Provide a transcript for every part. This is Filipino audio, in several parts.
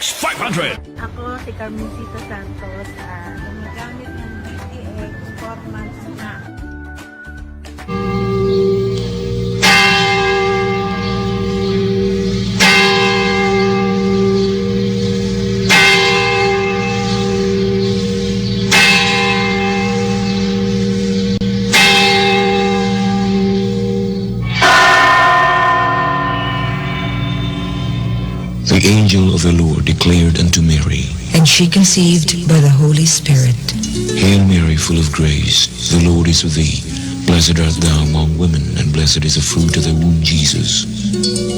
500. Ako si Carmencita Santos, gumagamit ng DTX 4 months na. The angel of the Lord declared unto Mary, And she conceived by the Holy Spirit. Hail Mary, full of grace, the Lord is with thee. Blessed art thou among women, and blessed is the fruit of thy womb, Jesus.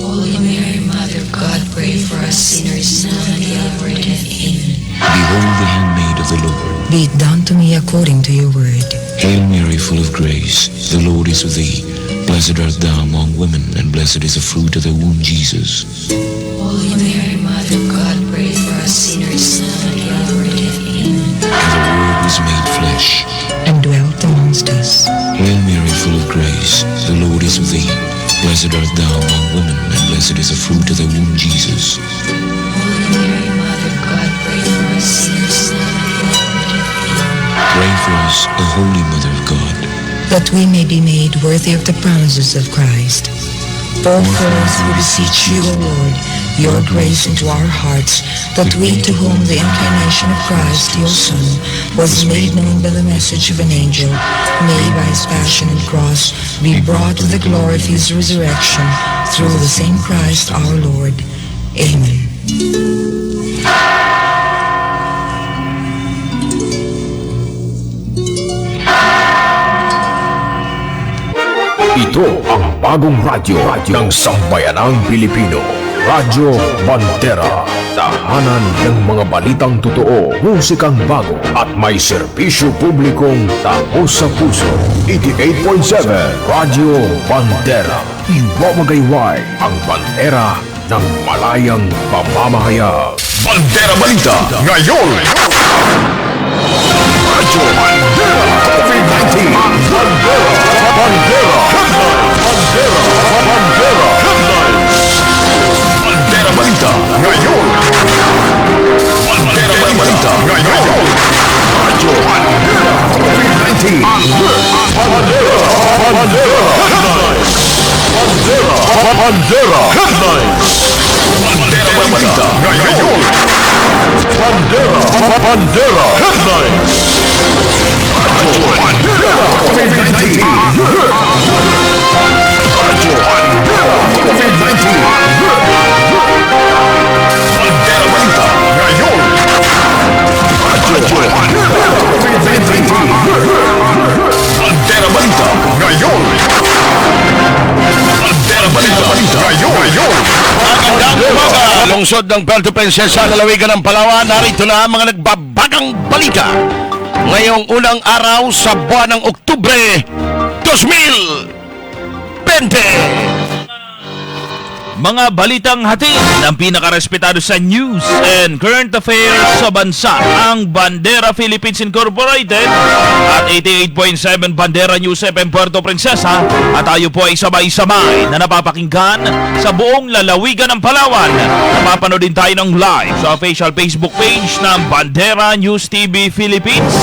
Holy Mary, Mother of God, pray for us sinners now and at the hour of death. Amen. Behold the handmaid of the Lord. Be it done to me according to your word. Hail Mary, full of grace, the Lord is with thee. Blessed art thou among women, and blessed is the fruit of thy womb, Jesus. Holy Mary, Mother of God, pray for us sinners now and at the hour of death. Amen. And the Word was made flesh, And dwelt amongst us. Hail Mary, full of grace, the Lord is with thee. Blessed art thou among women, and blessed is the fruit of thy womb, Jesus. Holy Mary, Mother of God, pray for us sinners now and at the hour of death. Amen. Pray for us, O Holy Mother of God. That we may be made worthy of the promises of Christ. Pour for us, we beseech you, O Lord, your grace into our hearts, that we, to whom the incarnation of Christ, your Son, was made known by the message of an angel, may by his passion and cross be brought to the glory of his resurrection, through the same Christ our Lord. Amen. Ito ang bagong radyo ng Sambayanang Pilipino. Radyo Bandera. Tahanan ng mga balitang totoo, musikang bago at may serbisyo publikong taos sa puso. 88.7 Radyo Bandera. Iwamagayway ang bandera ng malayang pamamahayag. Bandera Balita ngayon! Radyo Bandera COVID-19 Bandera Bandera Bandera Bandera Balita ngayon! Bandera Balita ngayon! Radyo Bandera COVID-19 Bandera Bandera Bandera Headlines Bandera Balita ngayon! Bandera Bandera Headlines Radyo Bandera COVID-19 Radyo Bandera COVID-19 Bandera Balita ngayon! Radyo Bandera COVID-19 Bandera Balita ngayon! Bandera Balita ngayon! Magandang umaga! Lungsod ng Puerto Princesa, lalawigan ng Palawan. Narito na ang mga nagbabagang balita. Ngayong unang araw sa buwan ng Oktubre 2020. Mga balitang hatid ng pinakarespetado sa news and current affairs sa bansa, ang Bandera Philippines Incorporated at 88.7 Bandera News FM Puerto Princesa, at tayo po ay sabay-sabay na napapakinggan sa buong lalawigan ng Palawan. Napapanood din tayo ng live sa official Facebook page ng Bandera News TV Philippines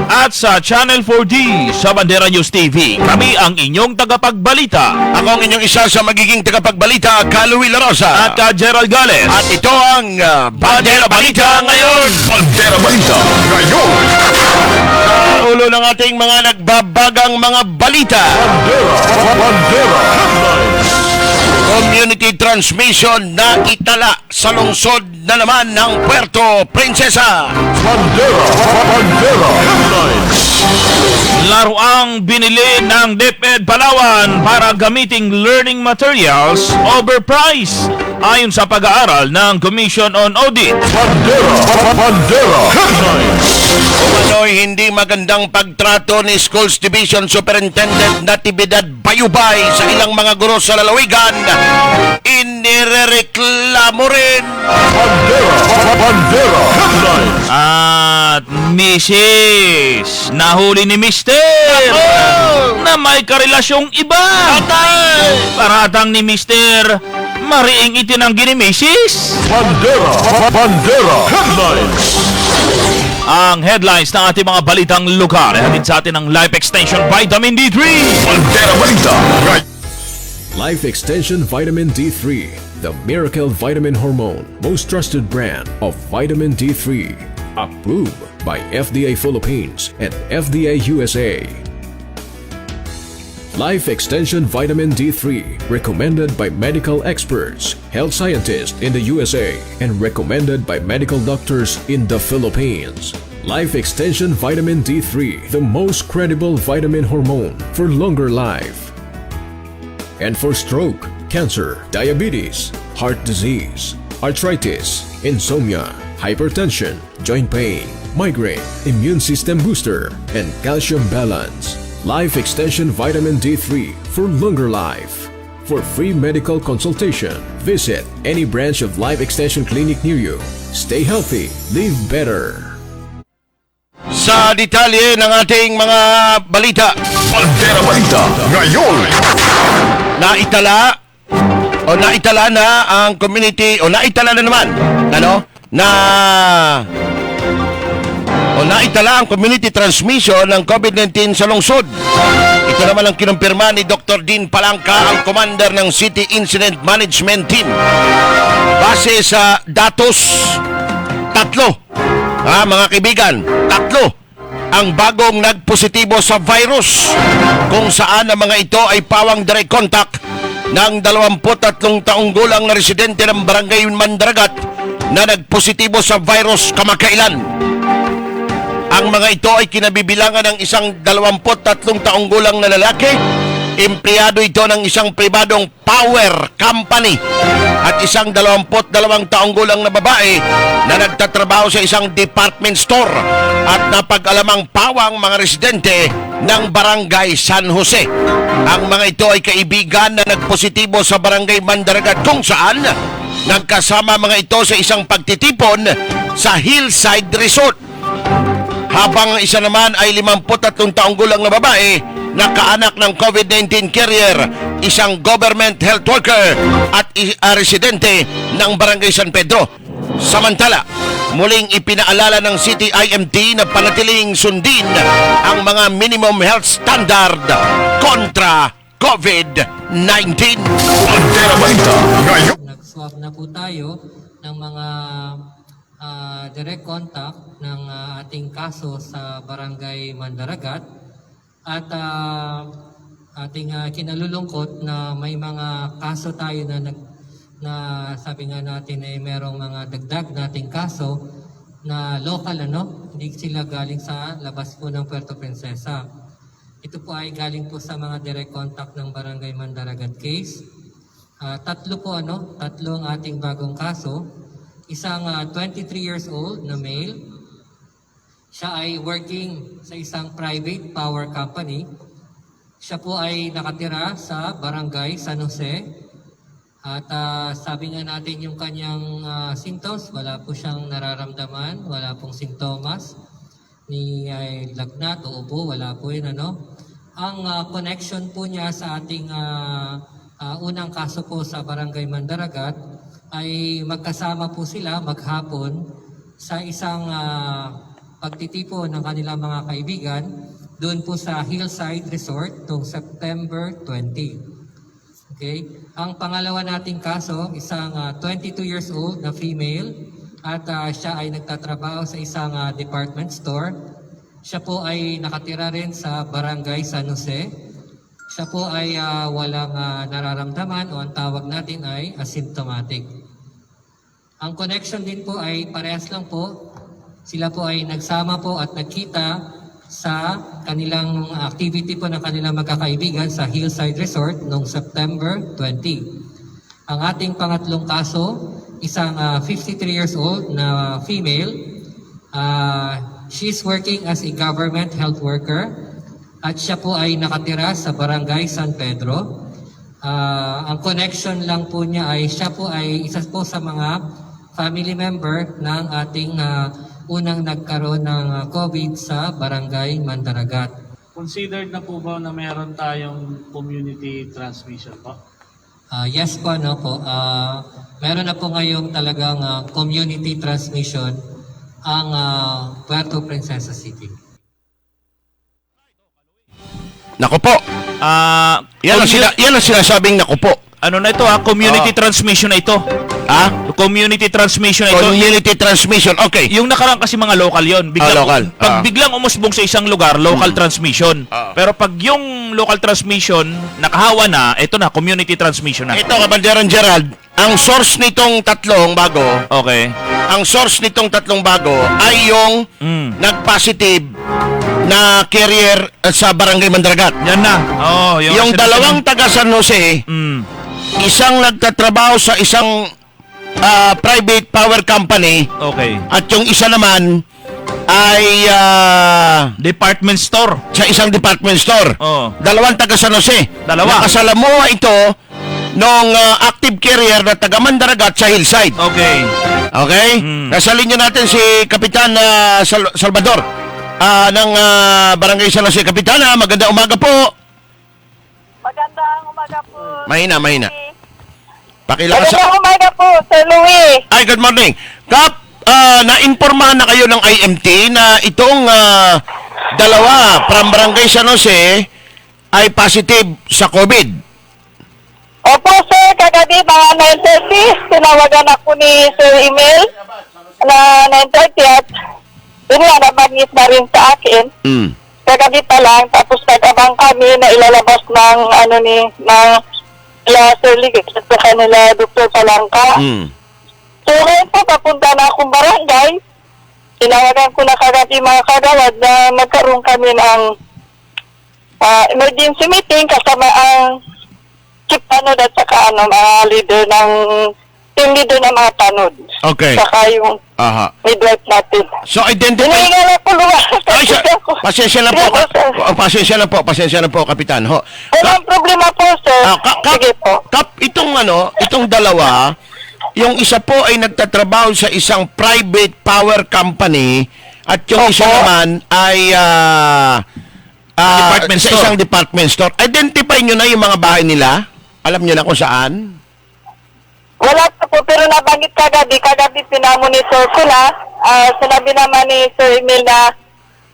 at sa Channel 4D sa Bandera News TV. Kami ang inyong tagapagbalita. Ako ang inyong isa sa magiging tagapagbalita, Louis La Rosa at Gerald Gales. At ito ang Bandera Balita ngayon. Bandera Balita ngayon! Sa ulo ng ating mga nagbabagang mga balita. Bandera Headlines Community transmission na itala sa lungsod na naman ng Puerto Princesa. Bandera Headlines Laruang binili ng DepEd Palawan para gamiting learning materials overpriced ayon sa pag-aaral ng Commission on Audit. Bandera Headlines Umano'y hindi magandang pagtrato ni Schools Division Superintendent Natividad Bayubay sa ilang mga guro sa lalawigan. Inirereklamo rin Bandera Headlines at Mrs. Nahuli ni Mister na may karelasyong iba. Paratang ni Mister Mariing itinanggi ni Macy's. Bandera Headlines. Ang headlines ng ating mga balitang lokal ay hatid sa atin ng Life Extension Vitamin D3. Bandera Balita. Life Extension Vitamin D3, the miracle vitamin hormone, most trusted brand of vitamin D3, approved by FDA Philippines and FDA USA. Life Extension Vitamin D3, recommended by medical experts, health scientists in the USA, and recommended by medical doctors in the Philippines. Life Extension Vitamin D3, the most credible vitamin hormone for longer life. And for stroke, cancer, diabetes, heart disease, arthritis, insomnia, hypertension, joint pain, migraine, immune system booster, and calcium balance. Life Extension Vitamin D3 for longer life. For free medical consultation, visit any branch of Life Extension Clinic near you. Stay healthy, live better. Sa detalye ng ating mga balita, Bandera Balita. Ngayon. naitala na ang community naitala na naman naitala ang community transmission ng COVID-19 sa lungsod. Ito naman ang kinumpirma ni Dr. Dean Palangka, ang commander ng City Incident Management Team. Base sa datos, mga kaibigan, tatlo ang bagong nagpositibo sa virus, kung saan ang mga ito ay pawang direct contact ng 23 taong gulang na residente ng Barangay Mandaragat na nagpositibo sa virus kamakailan. Ang mga ito ay kinabibilangan ng isang 23 taong gulang na lalaki, empleyado ito ng isang pribadong power company, at isang 22 taong gulang na babae na nagtatrabaho sa isang department store at napag-alamang pawang mga residente ng Barangay San Jose. Ang mga ito ay kaibigan na nagpositibo sa Barangay Mandaragat, kung saan nagkasama mga ito sa isang pagtitipon sa Hillside Resort. Habang isa naman ay 53 taong gulang na babae na kaanak ng COVID-19 carrier, isang government health worker at residente ng Barangay San Pedro. Samantala, muling ipinaalala ng City IMT na panatiling sundin ang mga minimum health standard kontra COVID-19. Bandera Balita. Ngayon. Nag-swab na po tayo ng mga direct contact ng ating kaso sa Barangay Mandaragat, at ating kinalulungkot na may mga kaso tayo na sabi nga natin ay merong mga dagdag nating kaso na local, hindi sila galing sa labas po ng Puerto Princesa. Ito po ay galing po sa mga direct contact ng Barangay Mandaragat case. Tatlo ang ating bagong kaso. Isang 23 years old na male. Siya ay working sa isang private power company. Siya po ay nakatira sa Barangay San Jose. At sabi nga natin yung kanyang symptoms, wala po siyang nararamdaman, wala pong sintomas ni lagnat o ubo, wala po yun. Ang connection po niya sa ating unang kaso po sa Barangay Mandaragat ay magkasama po sila maghapon sa isang pagtitipon ng kanilang mga kaibigan doon po sa Hillside Resort noong September 20. Okay? Ang pangalawa nating kaso, isang 22 years old na female, at siya ay nagtatrabaho sa isang department store. Siya po ay nakatira rin sa Barangay San Jose. Siya po ay walang nararamdaman, o ang tawag natin ay asymptomatic. Ang connection din po ay parehas lang po. Sila po ay nagsama po at nagkita sa kanilang activity po ng kanilang magkakaibigan sa Hillside Resort noong September 20. Ang ating pangatlong kaso, isang 53 years old na female. She's working as a government health worker at siya po ay nakatira sa Barangay San Pedro. Ang connection lang po niya ay siya po ay isa po sa mga family member ng ating unang nagkaroon ng COVID sa Barangay Mandaragat. Considered na po ba na meron tayong community transmission po? Yes po, ano po. Meron na po ngayong talagang community transmission ang Puerto Princesa City. Naku po. Yan ang sinasabing naku po. Ano na ito community transmission na ito. Community transmission na ito. Community transmission, okay. Yung nakaraan kasi mga local yon. Local. Pag biglang umusbong sa isang lugar, local transmission. Pero pag yung local transmission nakahawa na, ito na, community transmission na. Ito, Kabanderan Gerald, ang source nitong tatlong bago, Okay. ang source nitong tatlong bago ay yung nag-positive na carrier sa Barangay Mandragat. Yan na. Yung dalawang taga San Jose, isang nagtatrabaho sa isang private power company, Okay. at yung isa naman ay Department store. sa isang department store. Oh. Dalawang taga San Jose. Dalawa. Nakasalamuha ito nung active carrier na taga Mandaragat sa Hillside. Okay. Okay? Nasa linya natin si Kapitan Salvador ng Barangay San Jose. Kapitana, magandang umaga po. Magandang umaga po. Mahina. Pakilakas. Magandang umaga po, Sir Louie. Ay, good morning. Kap, nainformahan na kayo ng IMT na itong dalawa from Barangay San Jose ay positive sa COVID. Opo, sir, kagabi mga 9:30, tinawagan ako ni Sir Emil na 9:30 at yun nga, nabanggit na rin sa akin. Kagabi pa lang, tapos nag-abang kami na ilalabas ng Sir Ligit at sa kanila Dr. Palangka. So ngayon po, papunta na akong barangay. Tinawagan ko na kagabi mga kagawad na magkaroon kami ng emergency meeting kasama ang chief tanod at saka mga leader ng team leader ng mga tanod. Okay. Saka yung midwife natin. So, identify... Hinihinga na po luwa. Ay, pasensya na po. Pasensya na po, Kapitan. Walang problema po, sir. Sige po. Kap, itong dalawa, yung isa po ay nagtatrabaho sa isang private power company at yung isa naman ay Department sa store. isang department store. Identify nyo na yung mga bahay nila? Alam nyo na kung saan? Wala pa po, pero nabanggit kagabi pinamonitor ko na. Sinabi naman ni Sir Emil na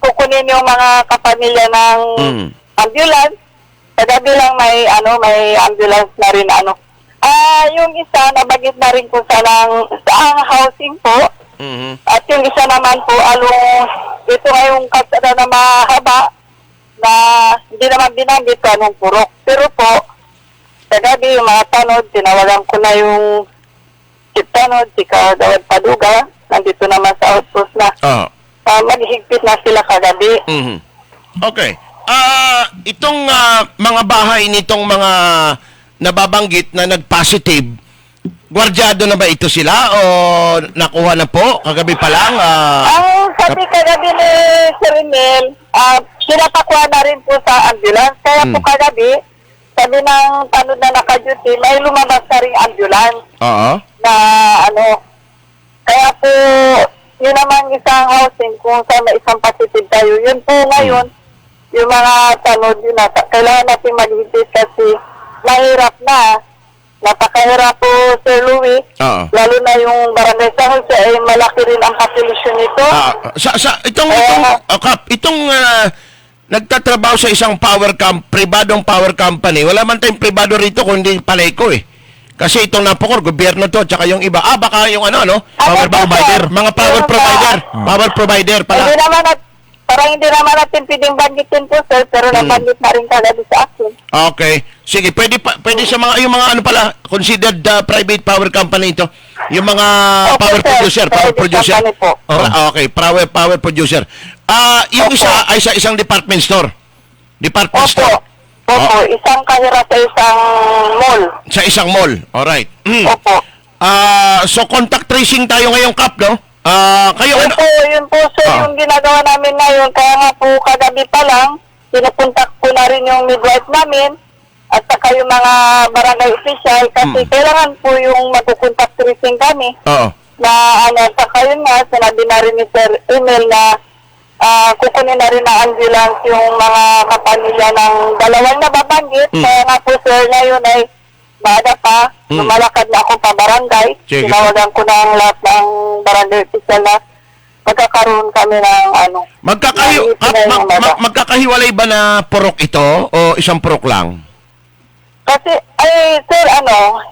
kukunin yung mga kapamilya ng ambulance. Kagabi lang may ambulance na rin yung isa nabanggit na rin po saang housing po. At yung isa naman po ito ngayong kalsada na mahaba na hindi naman binanggit ko anong purok. Pero po, kagabi yung mga tanod, tinawagan ko na yung chief tanod, si Kagawad Paduga, nandito naman sa outpost na. Maghigpit na sila kagabi. Okay. Itong mga bahay nitong mga nababanggit na nag-positive, gwardyado na ba ito sila o nakuha na po? Kagabi pa lang? Ang sabi kagabi ni Sir Emil, sinapakuha na rin po sa ambulance. Kaya po kagabi, sabi ng tanod na naka-duty, may lumabas na rin ambulance. Na kaya po, yun naman isang housing kung saan may isang positive tayo. Yun po ngayon, yung mga tanod yun kailangan natin maghigpit kasi mahirap na. Napakahirap po, Sir Louie. Lalo na yung Barangay San Jose ay malaki rin ang population nito. Itong nagtatrabaho sa isang pribadong power company, wala man tayong pribado rito kundi Paleko eh. Kasi itong napokor, gobyerno to, tsaka yung iba. Baka yung power provider. Mga power provider. Power provider pala. Parang hindi naman natin pwedeng banggitin po, sir, pero nabanggit na rin kagad sa akin. Okay. Sige, pwede sa yung mga considered private power company ito. Yung mga power producer. Okay, power producer. Yung isa ay sa isang department store. Store. Opo, isang kahira sa isang mall. Sa isang mall. Alright. Opo. So contact tracing tayo ngayong, Kap, no? Yun po, sir, yung ginagawa namin ngayon. Kaya nga po, kagabi pa lang, pinupuntak ko na rin yung midwife namin at saka yung mga barangay official kasi kailangan po yung mag-contact tracing kami. Na saka yun nga, sinabi na rin ni Sir Emil na kukunin na rin ng ambulance yung mga kapamilya ng dalawang nababanggit. Kaya nga po, sir, ngayon ay maaga pa, lumalakad na ako pa barangay. Sige. Tinawagan ko na ang lahat ng barangay official na magkakaroon kami ng magkakahiwalay ba na purok ito o isang purok lang? Kasi, sir,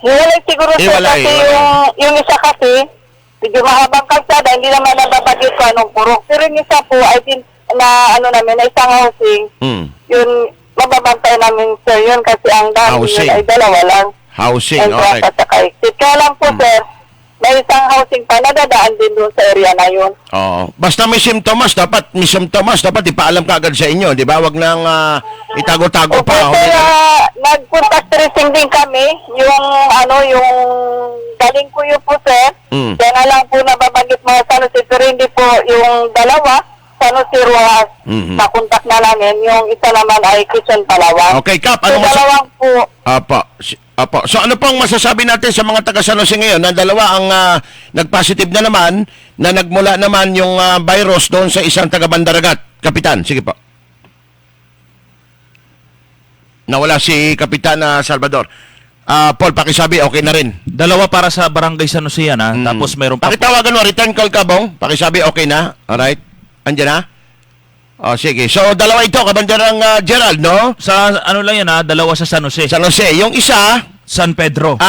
hiwalay siguro sir, Hiwalay, kasi hiwalay. yung isa kasi, medyo mahabang kalsada, hindi naman nababagit ko anong purok. Pero yung isa po, I think, na isang housing, yun, mababantay namin, sir, yun kasi ang dami Housing. yun ay dalawa lang. Housing, Entrance okay. at saka exit. Kaya lang po, sir, may isang housing pa nadadaan din doon sa area na yun. Oo. Basta may symptoms, dapat ipaalam ka agad sa inyo, di ba? Wag nang itago-tago Opo, pa. sir, nag-contact tracing din kami, yung galing ko yun po, sir. Kaya nga lang po nababanggit mga San Jose, pero hindi po yung dalawa, San Jose Ruas, nakontak na namin. Yung isa naman ay Quezon Palawan. Okay, Kap, So, dalawang po, Apo. So ano pong masasabi natin sa mga taga San Jose ngayon na dalawa ang nag-positive na naman, na nagmula naman yung virus doon sa isang taga Bandaragat? Kapitan, sige po. Nawala si Kapitan Salvador. Paul, pakisabi, okay na rin. Dalawa para sa Barangay San Jose yan, ha? Tapos meron pa... Pakitawagan mo, return call ka, Bong. Pakisabi, okay na. Alright. Andiyan na? O, sige. So, dalawa ito, kabandarang Gerald, no? Sa ano lang yan, ha? Dalawa sa San Jose. San Jose. Yung isa, San Pedro.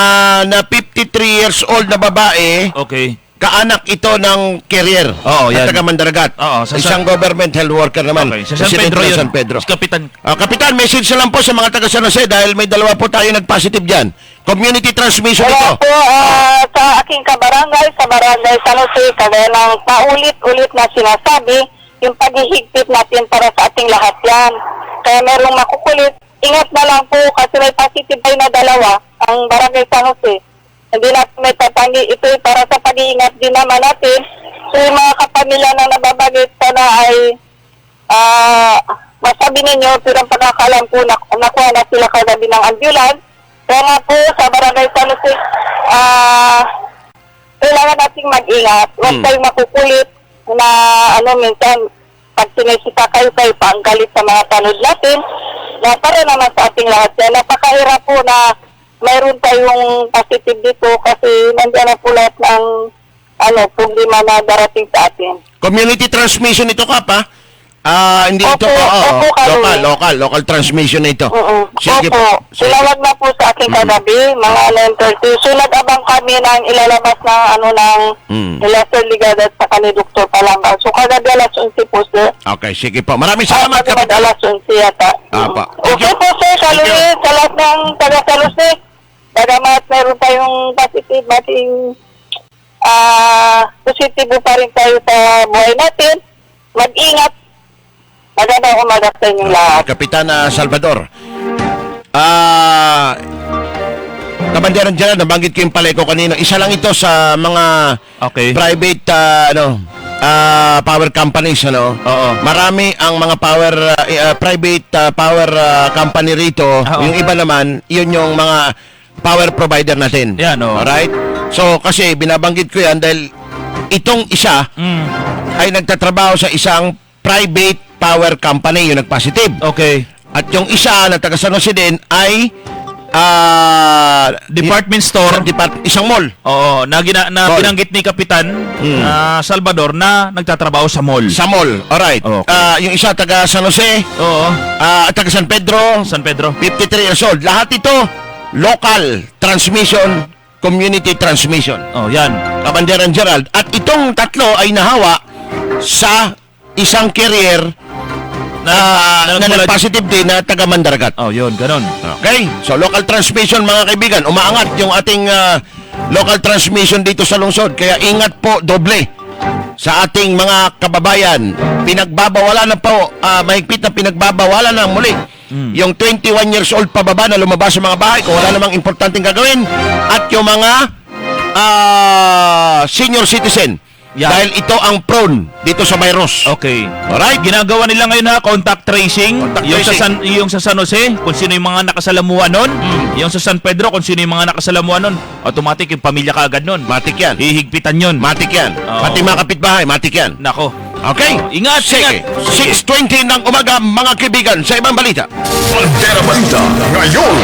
na 53 years old na babae, Okay. kaanak ito ng carrier. Oo, yan. At taga Mandaragat. Oo, sa Isang government health worker naman. Okay. Sa San Residente Pedro ng yun. San Pedro. Si Kapitan. Kapitan, message na lang po sa mga taga San Jose dahil may dalawa po tayo nag-positive dyan. Community transmission ito. wala po sa aking kabarangay, sa barangay San Jose, kagaya ng paulit-ulit na sinasabi, yung paghihigpit natin para sa ating lahat yan. Kaya merong makukulit, ingat na lang po kasi may positive ay na dalawa ang barangay San Jose. Hindi natin may tatangi, ito ay para sa pag-iingat din naman natin. So yung mga kapamilya na nababagit sana ay masabi ninyo, pero ang pagkakalam po, nakuha na sila kagabi ng ambulance. Kaya nga po sa barangay San Jose, kailangan nating mag-ingat. Huwag tayong makukulit na minsan pag sinisita kayo paanggalit sa mga tanod natin na para naman sa ating lahat yan. Napakahirap po na mayroon tayong positive dito kasi nandiyan na po lahat ng problema na darating sa atin. Community transmission ito, Kap, ha? Hindi ito, Opo, local transmission na ito. Sige Opo, po. Sige. ilawag na po sa aking kagabi, mga 9:30. So, nag-abang kami ng ilalabas ng nila Sir Ligada at saka ni Dr. Palanga. So, kagabi alas 11 po, sir. Okay, sige po. Maraming salamat, Kagabi Kapitan. alas 11 yata. Apa. Thank Okay you. po, sir. Thank you. Saluhin sa lahat ng taga-Saluse. Bagamat meron tayong positive, bating positibo pa rin tayo sa buhay natin. Mag-ingat. Magandang umaga sa inyong lahat. Kapitan Salvador. Kabanderan dyan, nabanggit ko yung palay ko kanina. Isa lang ito sa mga Okay. private power companies, ano? Oo. Marami ang mga private power company rito. Oo. Yung iba naman, yun yung mga power provider natin. Yan, oo. Alright? So, kasi binabanggit ko yan dahil itong isa ay nagtatrabaho sa isang private power company, yung nag-positive. Okay. At yung isa na taga San Jose din ay Department store. isang mall. Oo, na Mall. binanggit ni Kapitan Salvador na nagtatrabaho sa mall. Sa mall. Alright. Okay. Yung isa taga San Jose, Oo. taga San Pedro, San Pedro. 53 years old. Lahat ito local transmission, community transmission. Oh, yan. Kabanderan Gerald. At itong tatlo ay nahawa sa isang carrier na nag-positive din na taga Mandaragat. Oh, yun, ganun. Okay? So, local transmission, mga kaibigan. Umaangat yung ating local transmission dito sa lungsod. Kaya ingat po doble sa ating mga kababayan. Pinagbabawalan na po, mahigpit na pinagbabawalan na muli. Yung 21 years old pababa na lumabas sa mga bahay kung wala namang importanteng gagawin. At yung mga senior citizen. Yan. Dahil ito ang prone dito sa virus. Okay. Alright? Ginagawa nila ngayon na contact tracing. Contact Yung tracing. yung sa San Jose, kung sino yung mga nakasalamuhan nun. Yung sa San Pedro, kung sino yung mga nakasalamuhan nun. Automatic yung pamilya kaagad nun. Matik yan. Hihigpitan yun. Matik yan. Oo. Pati mga kapitbahay, matik yan. Nako. Okay? Ingat, Sige. 6:20 ng umaga, mga kaibigan, sa ibang balita. Bandera Balita ngayon.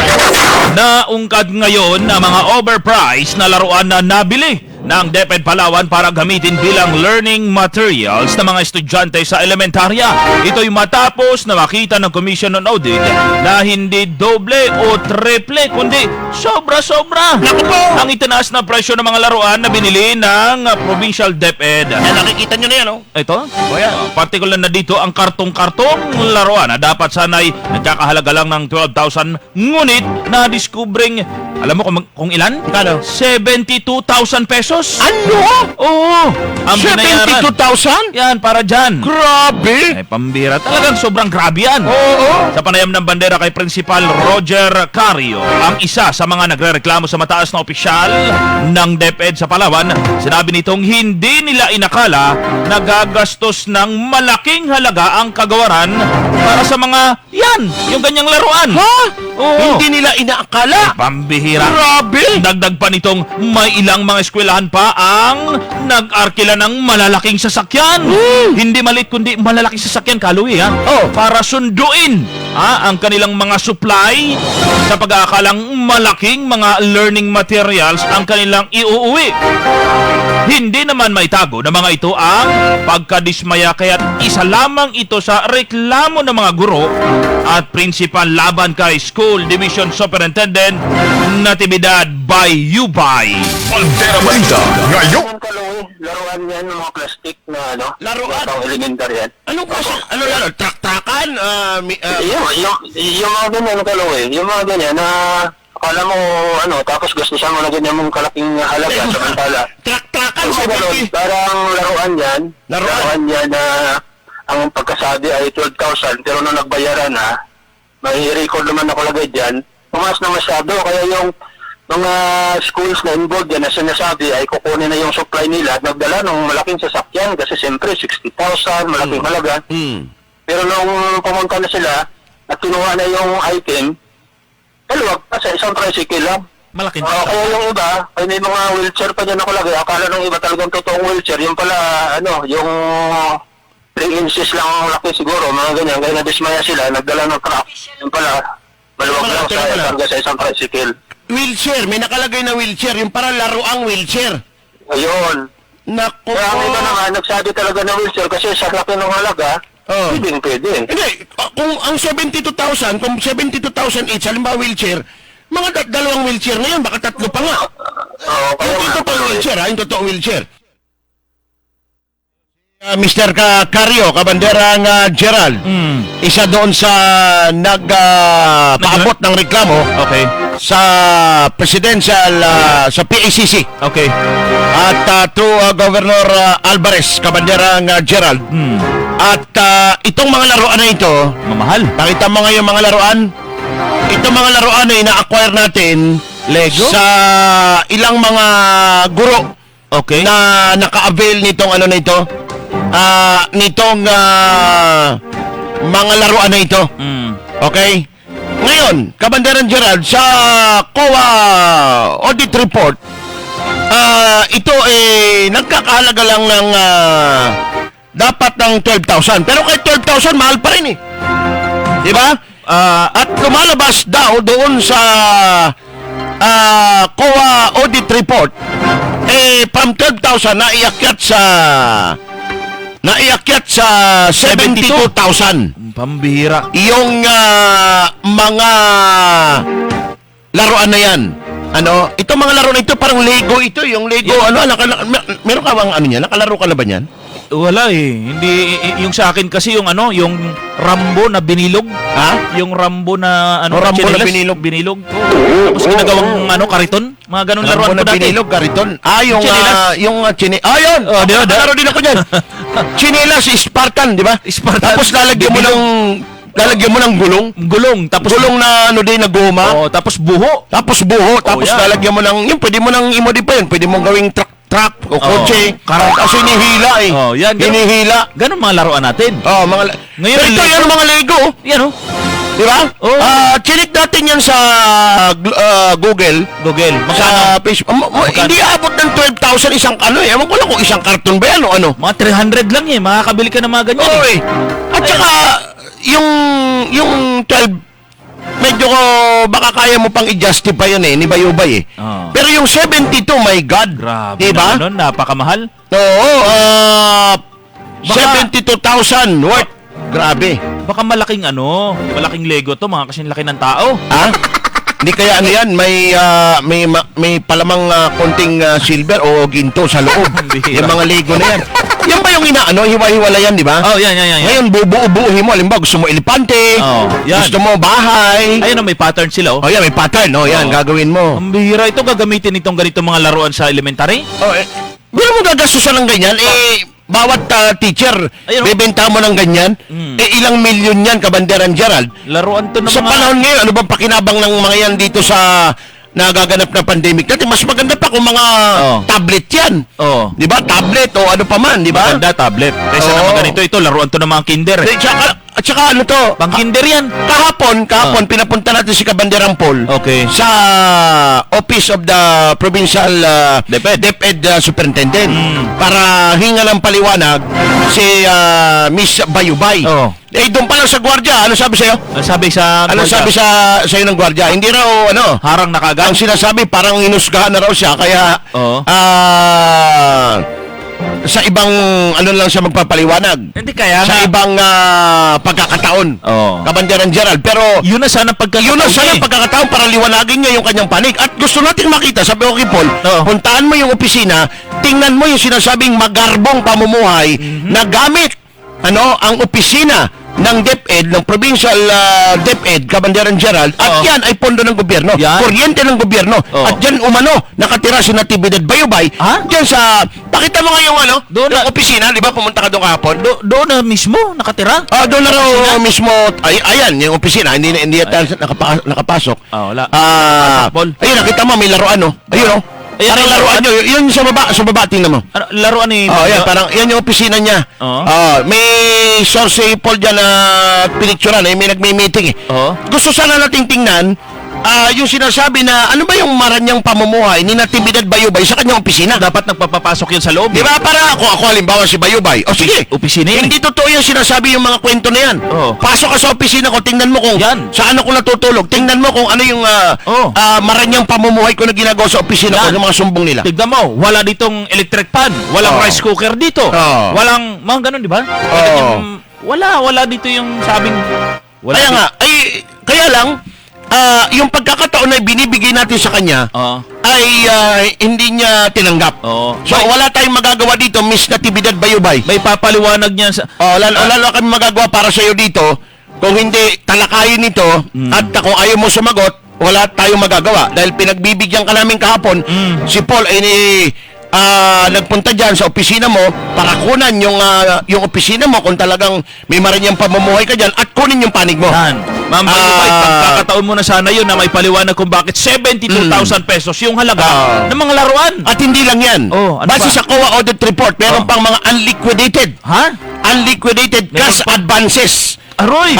Naungkad ngayon na mga overpriced na laruan na nabili ng DepEd Palawan para gamitin bilang learning materials ng mga estudyante sa elementarya. Ito'y matapos na makita ng Commission on Audit na hindi doble o triple, kundi sobra-sobra ang itinaas na presyo ng mga laruan na binili ng Provincial DepEd. Yan, nakikita nyo na yan, oh. Ito? O yan. Partikular na dito ang kartong-kartong laruan na dapat sanay nagkakahalaga lang ng 12,000, ngunit na-discovering, alam mo kung ilan? Kano? 72,000 pesos. Ano? Oo. Ang binayaran. 72,000? Yan, para dyan. Grabe! Ay, pambira. Talagang sobrang grabe yan. Oo. Sa panayam ng bandera kay Principal Roger Cario, ang isa sa mga nagrereklamo sa mataas na opisyal ng DepEd sa Palawan, sinabi nitong hindi nila inakala na gagastos ng malaking halaga ang kagawaran para sa mga, yan, yung ganyang laruan. Ha? Oo. Hindi nila inaakala? Pambihira. Grabe! Dagdag pa nitong may ilang mga eskwelahan pa ang nag-arkila ng malalaking sasakyan. Hindi malit kundi malalaking sasakyan, Kaluwi, ha? Oh. Para sunduin ang kanilang mga supply sa pag-aakalang malaking mga learning materials ang kanilang iuuwi. Hindi naman maitago na mga ito ang pagkadismaya, kaya't isa lamang ito sa reklamo ng mga guro at principal laban kay School Division Superintendent Natividad Bayubay. Bandera Balita ngayon. Ang Kaluwi, laruan yan, mga plastic na ano. Laruan? Pang elementar yan. Anong klase? Ano yan? Traktakan? Yung mga ganyan, Kaluwi, yung mga ganyan na akala mo, ano, tapos gastusan mo na ganyan mong kalaking halaga sa mantala. Traktakan? Ano ba nun? Parang laruan yan. Laruan? yan na ang pagkasabi ay 12,000, pero nung nagbayaran na, may record naman nakalagay dyan, tumaas na masyado, kaya yung mga schools na involved yan na sinasabi ay kukunin na yung supply nila at nagdala ng malaking sasakyan kasi siyempre 60,000, malaking halaga. Pero nung pumunta na sila at kinuha na yung item, kaluwag pa sa isang tricycle lang. Malaking Kaya yung iba, ay may mga wheelchair pa dyan nakalagay. Akala ng iba talagang totoong wheelchair. Yung pala, ano, yung 3 inches lang ang laki siguro, mga ganyan. Kaya nadismaya sila, nagdala ng truck. Yung pala, maluwag lang sa isang tricycle. Wheelchair. May nakalagay na wheelchair. Yung parang laruang wheelchair. Ayun. Naku. Kaya ang iba naman, nagsabi talaga ng wheelchair kasi sa laki ng halaga, pwede. Hindi. Kung ang 72,000, kung 72,000 each, halimbawa wheelchair, mga dalawang wheelchair na yun, baka tatlo pa nga. Yung totoong wheelchair, ha? Yung totoong wheelchair. Mr. Cario, kabanderang Gerald, isa doon sa nagpaabot ng reklamo Okay. sa presidential, sa PACC. Okay. At through Governor Alvarez, kabanderang Gerald. At itong mga laruan na ito, Mamahal. nakita mo ngayon mga laruan, itong mga laruan na ina-acquire natin Lego? sa ilang mga guro Okay. na naka-avail nitong ano na ito, nitong mga laruan na ito. Okay? Ngayon, Kabanderang Gerald, sa COA audit report, ito nagkakahalaga lang ng dapat ng 12,000. Pero kahit 12,000, mahal pa rin eh. Di ba? At lumalabas daw doon sa COA audit report, from 12,000 naiakyat sa 72,000. Pambihira. Yung mga laruan na yan. Ano? Ito mga laro na ito parang Lego ito. Yung Lego, meron ka bang ano yan? Nakalaro ka na ba yan? Wala eh. Hindi, yung sa akin kasi yung ano, yung Rambo na binilog. Ha? Yung Rambo na ano, Rambo na chinelas, binilog. Tapos ginagawang ano, kariton. Mga ganun laruan ko Rambo na dati. binilog, kariton. Yung Chinelas. yun! Oh, di ba? Nakalaro din ako dyan. Chinelas, Spartan, di ba? Spartan. Tapos lalagyan mo ng gulong. Gulong. Tapos Gulong na ano din, na goma. Oh, tapos buho. Tapos buho, tapos yan. lalagyan mo ng, yun, pwede mo nang i-modify yun. Pwede mong gawing truck o kotse. Karang- Kasi hinihila eh. Oh, yan. Hinihila. Ganun mga laruan natin. Oh, mga Ngayon, pero ito, Lego. yan mga Lego. Yan oh. Di ba? Oo. Chinik natin yan sa Google. Google. Sa Magkano? Facebook. Magkano? Hindi abot ng 12,000 isang ewan ko lang kung isang karton ba yan o ano. Mga 300 lang eh. Makakabili ka ng mga ganyan Oo eh. At saka, yung 12, medyo baka kaya mo pang i-justify yan ni Bayubay eh. Oo. Pero yung 72, my God. Grabe Diba? naman nun. Napakamahal. Oo, Baka- 72,000 worth. Grabe. Baka malaking Lego to. Mga kasing laki ng tao. Ha? Hindi kaya ano yan, may palamang konting silver o ginto sa loob. Bihira. Yung mga Lego na yan. Yan ba yung hiwa-hiwala yan, di ba? Oh, yan. Ngayon, bubuo-buuhin mo. Halimbawa, gusto mo elepante, Oh, yan. gusto mo bahay. Ayun, may pattern sila oh. Oh, yan, may pattern. Oh, yan, Oh. gagawin mo. Ang bihira ito. Gagamitin itong ganitong mga laruan sa elementary. Oh, hindi mo gagastusan ng ganyan. Bawat teacher, Ayun, oh. bebenta mo ng ganyan. Ilang milyon yan, Kabanderan Gerald. Laruan to ng Sa mga... panahon ngayon, ano bang pakinabang ng mga yan dito sa nagaganap na pandemic natin? Mas maganda pa kung mga Oh. tablet yan. Oh. Di ba? Tablet o ano pa man, di ba? Maganda tablet. Kaysa Oo. naman ganito, ito laruan to ng mga kinder. At saka ano to? Pang kinder yan. Kahapon, pinapunta natin si Kabanderang Paul Okay. sa Office of the Provincial DepEd Superintendent para hinga ng paliwanag si Miss Bayubay. Oh. Doon pa lang sa gwardiya, ano sabi sa'yo? Ano sabi sa... Ano sabi sa'yo ng gwardiya? Hindi raw, Harang na ang kagad. sinasabi, parang inusgahan na raw siya, kaya, Oo. sa ibang, lang siya magpapaliwanag. Hindi kaya Sa nga. ibang pagkakataon. Oo. Kabanderan Gerald. Pero, Yun na sana pagkakataon yun ang sana eh. pagkakataon para liwanagin niya yung kanyang panig. At gusto nating makita, sabi ko kay Paul, Oo. puntaan mo yung opisina, tingnan mo yung sinasabing magarbong pamumuhay na gamit ang opisina ng DepEd, ng Provincial DepEd, Kabanderan Gerald, at Oo. yan ay pondo ng gobyerno, Yan. kuryente ng gobyerno, Oo. at dyan nakatira si Natividad Bayubay, Ha? dyan sa, pakita mo nga yung Doon yung na- opisina, di ba, pumunta ka doon kahapon? Doon na mismo, nakatira. Doon na raw mismo, ayan, yung opisina, hindi yata nakapasok. Wala. Paul. Ayun, nakita mo, may laruan, Ayun, Ayan, parang may laruan laruan. nyo. Yun sa baba, tingnan mo. Ano, laruan ni... Yan, parang, yan yung opisina niya. Oo. May source si Paul dyan na pinicturean, may nagme-meeting eh. Oo. Gusto sana nating tingnan, yung sinasabi na, ano ba yung maranyang pamumuhay ni Natividad Bayubay sa kanyang opisina? Dapat nagpapapasok yun sa loob. Di ba? Para ako halimbawa si Bayubay. O sige, Opisina yan. hindi totoo yung sinasabi yung mga kwento na yan. Oo. Pasok ka sa opisina ko, tingnan mo kung Yan. saan ako natutulog. Tingnan mo kung ano yung Oo. maranyang pamumuhay ko na ginagawa sa opisina ko Yan. ng mga sumbong nila. Tignan mo, wala ditong electric pan, walang Oo. rice cooker dito, Oo. walang, mga ganun, di ba? Wala dito yung sabing... Kaya nga, kaya lang, yung pagkakataon na binibigay natin sa kanya, Oo. ay hindi niya tinanggap. Oo. So, wala tayong magagawa dito, Miss Natividad Bayubay. May papaliwanag niya sa... Wala kami magagawa para sa iyo dito. Kung hindi talakayin ito at kung ayaw mo sumagot, wala tayong magagawa. Dahil pinagbibigyan ka namin kahapon, si Paul ay nagpunta dyan sa opisina mo para kunan yung opisina mo kung talagang may maranyang pamumuhay ka dyan at kunin yung panig mo. Yan. Ma'am Bayubay, pagkakataon mo na sana yun na may paliwanag kung bakit 72,000 pesos yung halaga ng mga laruan. At hindi lang yan. Ano Base pa? sa COA audit report, meron pang mga unliquidated. Ha? Unliquidated cash advances. Aroy!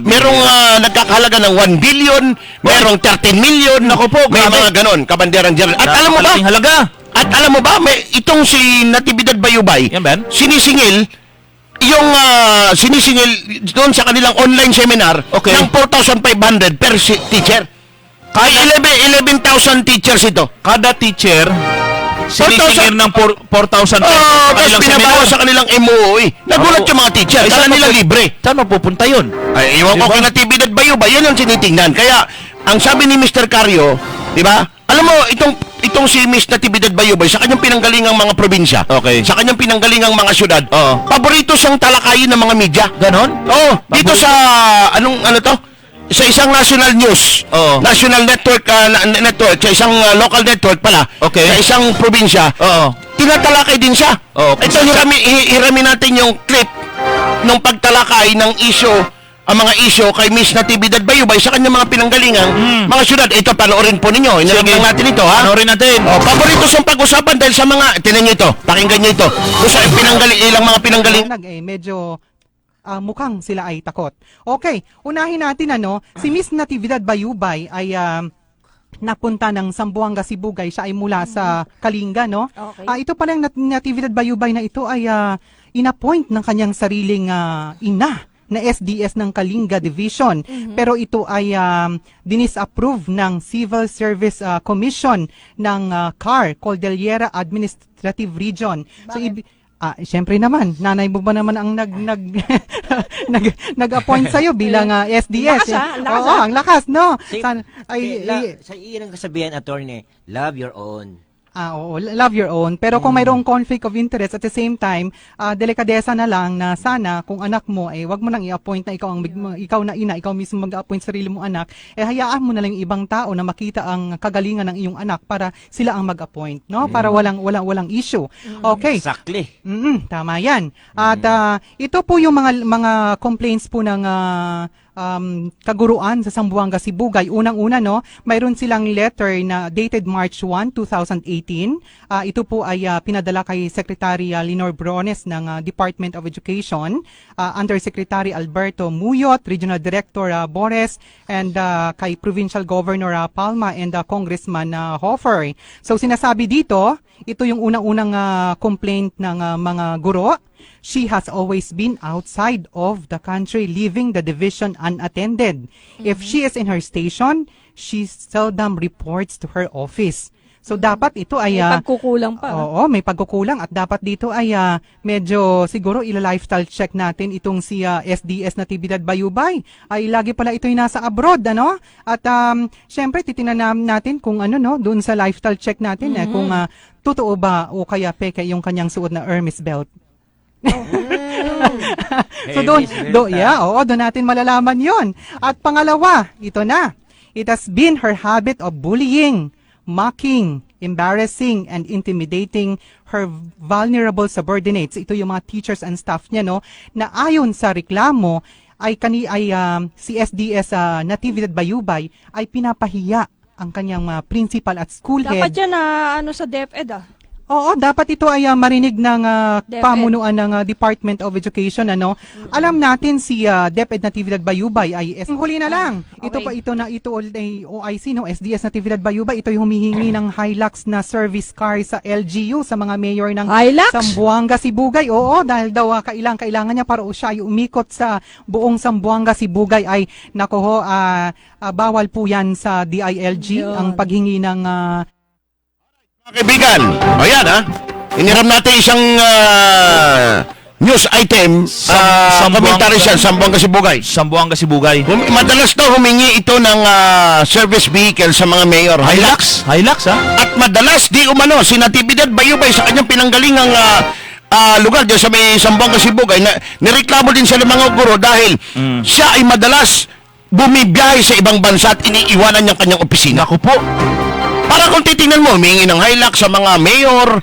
Merong nagkakahalaga ng 1 billion, merong 13 million. Naku po, may grabe. mga ganon, Kabanderan Gerald. At alam mo ba? Napakalaking halaga. At alam mo ba, itong si Natividad Bayubay, Yan, Ben? sinisingil doon sa kanilang online seminar Okay. ng 4,500 per teacher. Kaya 11,000 teachers ito. Kada teacher, sinisingir ng 4,000 pesos. Tapos Kanilang binabawa seminar. sa kanilang MOE. Nagulat yung mga teacher. Ay, Kala saan nila mapu- libre. Saan mapupunta yun? Ay, iwan ko Diba? kay Natividad Bayubay, yan ang tinitingnan. Kaya, ang sabi ni Mr. Carrio, di ba? Alam mo, itong si Miss Natividad Bayubay, sa kanyang pinanggalingang mga probinsya, Okay. sa kanyang pinanggalingang mga syudad, Oo. paborito siyang talakayin ng mga media. Ganon? Oo, dito sa, ano to? Sa isang national news, Oo. national network, network, sa isang local network pala, Okay. sa isang probinsya, Oo. tinatalakay din siya. Oo, Ito, hirami natin yung clip ng pagtalakay ng ang mga isyo kay Miss Natividad Bayubay sa kanyang mga pinanggalingang mga syudad. Ito, panoorin po ninyo. Inalagyan natin ito, ha? Panoorin natin. Paborito siyang pag-usapan dahil sa mga, tinan nyo ito, pakinggan nyo ito. Doon sa ilang mga pinanggaling. Medyo mukhang sila ay takot. Okay, unahin natin si Miss Natividad Bayubay ay napunta ng Zamboanga, Sibugay. Siya ay mula sa Kalinga, no? Okay. Ito pa lang Natividad Bayubay na ito ay inappoint ng kanyang sariling ina na SDS ng Kalinga Division. Pero ito ay dinisapprove ng Civil Service Commission ng CAR, Cordillera Administrative Region. So, siyempre naman, nanay mo ba naman ang nag-appoint sa'yo bilang SDS? Oo, ang lakas, no? Sa iyan ang kasabihan, attorney, love your own. Oo, love your own. Pero kung mayroong conflict of interest at the same time, delikadesa na lang na sana kung anak mo, wag mo nang i-appoint na ikaw na ina, ikaw mismo mag-appoint sarili mong anak, hayaan mo na lang yung ibang tao na makita ang kagalingan ng iyong anak para sila ang mag-appoint, no? Para walang issue. Okay. Exactly. Tama yan. At ito po yung mga complaints po ng kaguruan sa Zamboanga, Sibugay. Unang-una, mayroon silang letter na dated March 1, 2018. Ito po ay pinadala kay Secretary Lenore Brones ng Department of Education, Undersecretary Alberto Muyot, Regional Director Bores, and kay Provincial Governor Palma and Congressman Hofer. So sinasabi dito, ito yung unang-unang complaint ng mga guro. She has always been outside of the country, leaving the division unattended. If she is in her station, she seldom reports to her office. So dapat ito ay may pagkukulang pa. Oo, may pagkukulang at dapat dito ay medyo siguro ila-lifestyle check natin itong si SDS Natividad Bayubay. Ay lagi pala ito'y nasa abroad, At syempre titingnan natin kung doon sa lifestyle check natin kung totoo ba o kaya peke yung kanyang suot na Hermes belt. So doon natin malalaman yon. At pangalawa, ito na. It has been her habit of bullying, mocking, embarrassing, and intimidating her vulnerable subordinates. Ito yung mga teachers and staff niya, na ayon sa reklamo ay si SDS Natividad Bayubay ay pinapahiya ang kanyang principal at school head. Dapat yan sa DepEd Oo, dapat ito ay marinig ng pamunuan ng Department of Education, Alam natin si DepEd Natividad Bayubay ay huli na lang. Okay. Ito ay OIC, SDS Natividad Bayubay, ito yung humihingi ng Hilux na service car sa LGU sa mga mayor ng Zamboanga, Sibugay. Oo, dahil daw kailangan niya para siya ay umikot sa buong Zamboanga, Sibugay ay bawal po yan sa DILG ang paghingi ng Mga kaibigan, ayan iniram natin isang news item, commentary siya, Zamboanga, Sibugay. Zamboanga, Sibugay. Madalas daw humingi ito ng service vehicle sa mga mayor. Hilux? Hilux, At madalas di umano, si Natividad Bayubay sa kanyang pinanggalingang lugar dyan sa may Zamboanga, Sibugay, na nireklamo din siya ng mga guro dahil siya ay madalas bumibiyahe sa ibang bansa at iniiwanan niyang kanyang opisina. Naku po. Para kung titingnan mo, humingi ng Hilux sa mga mayor,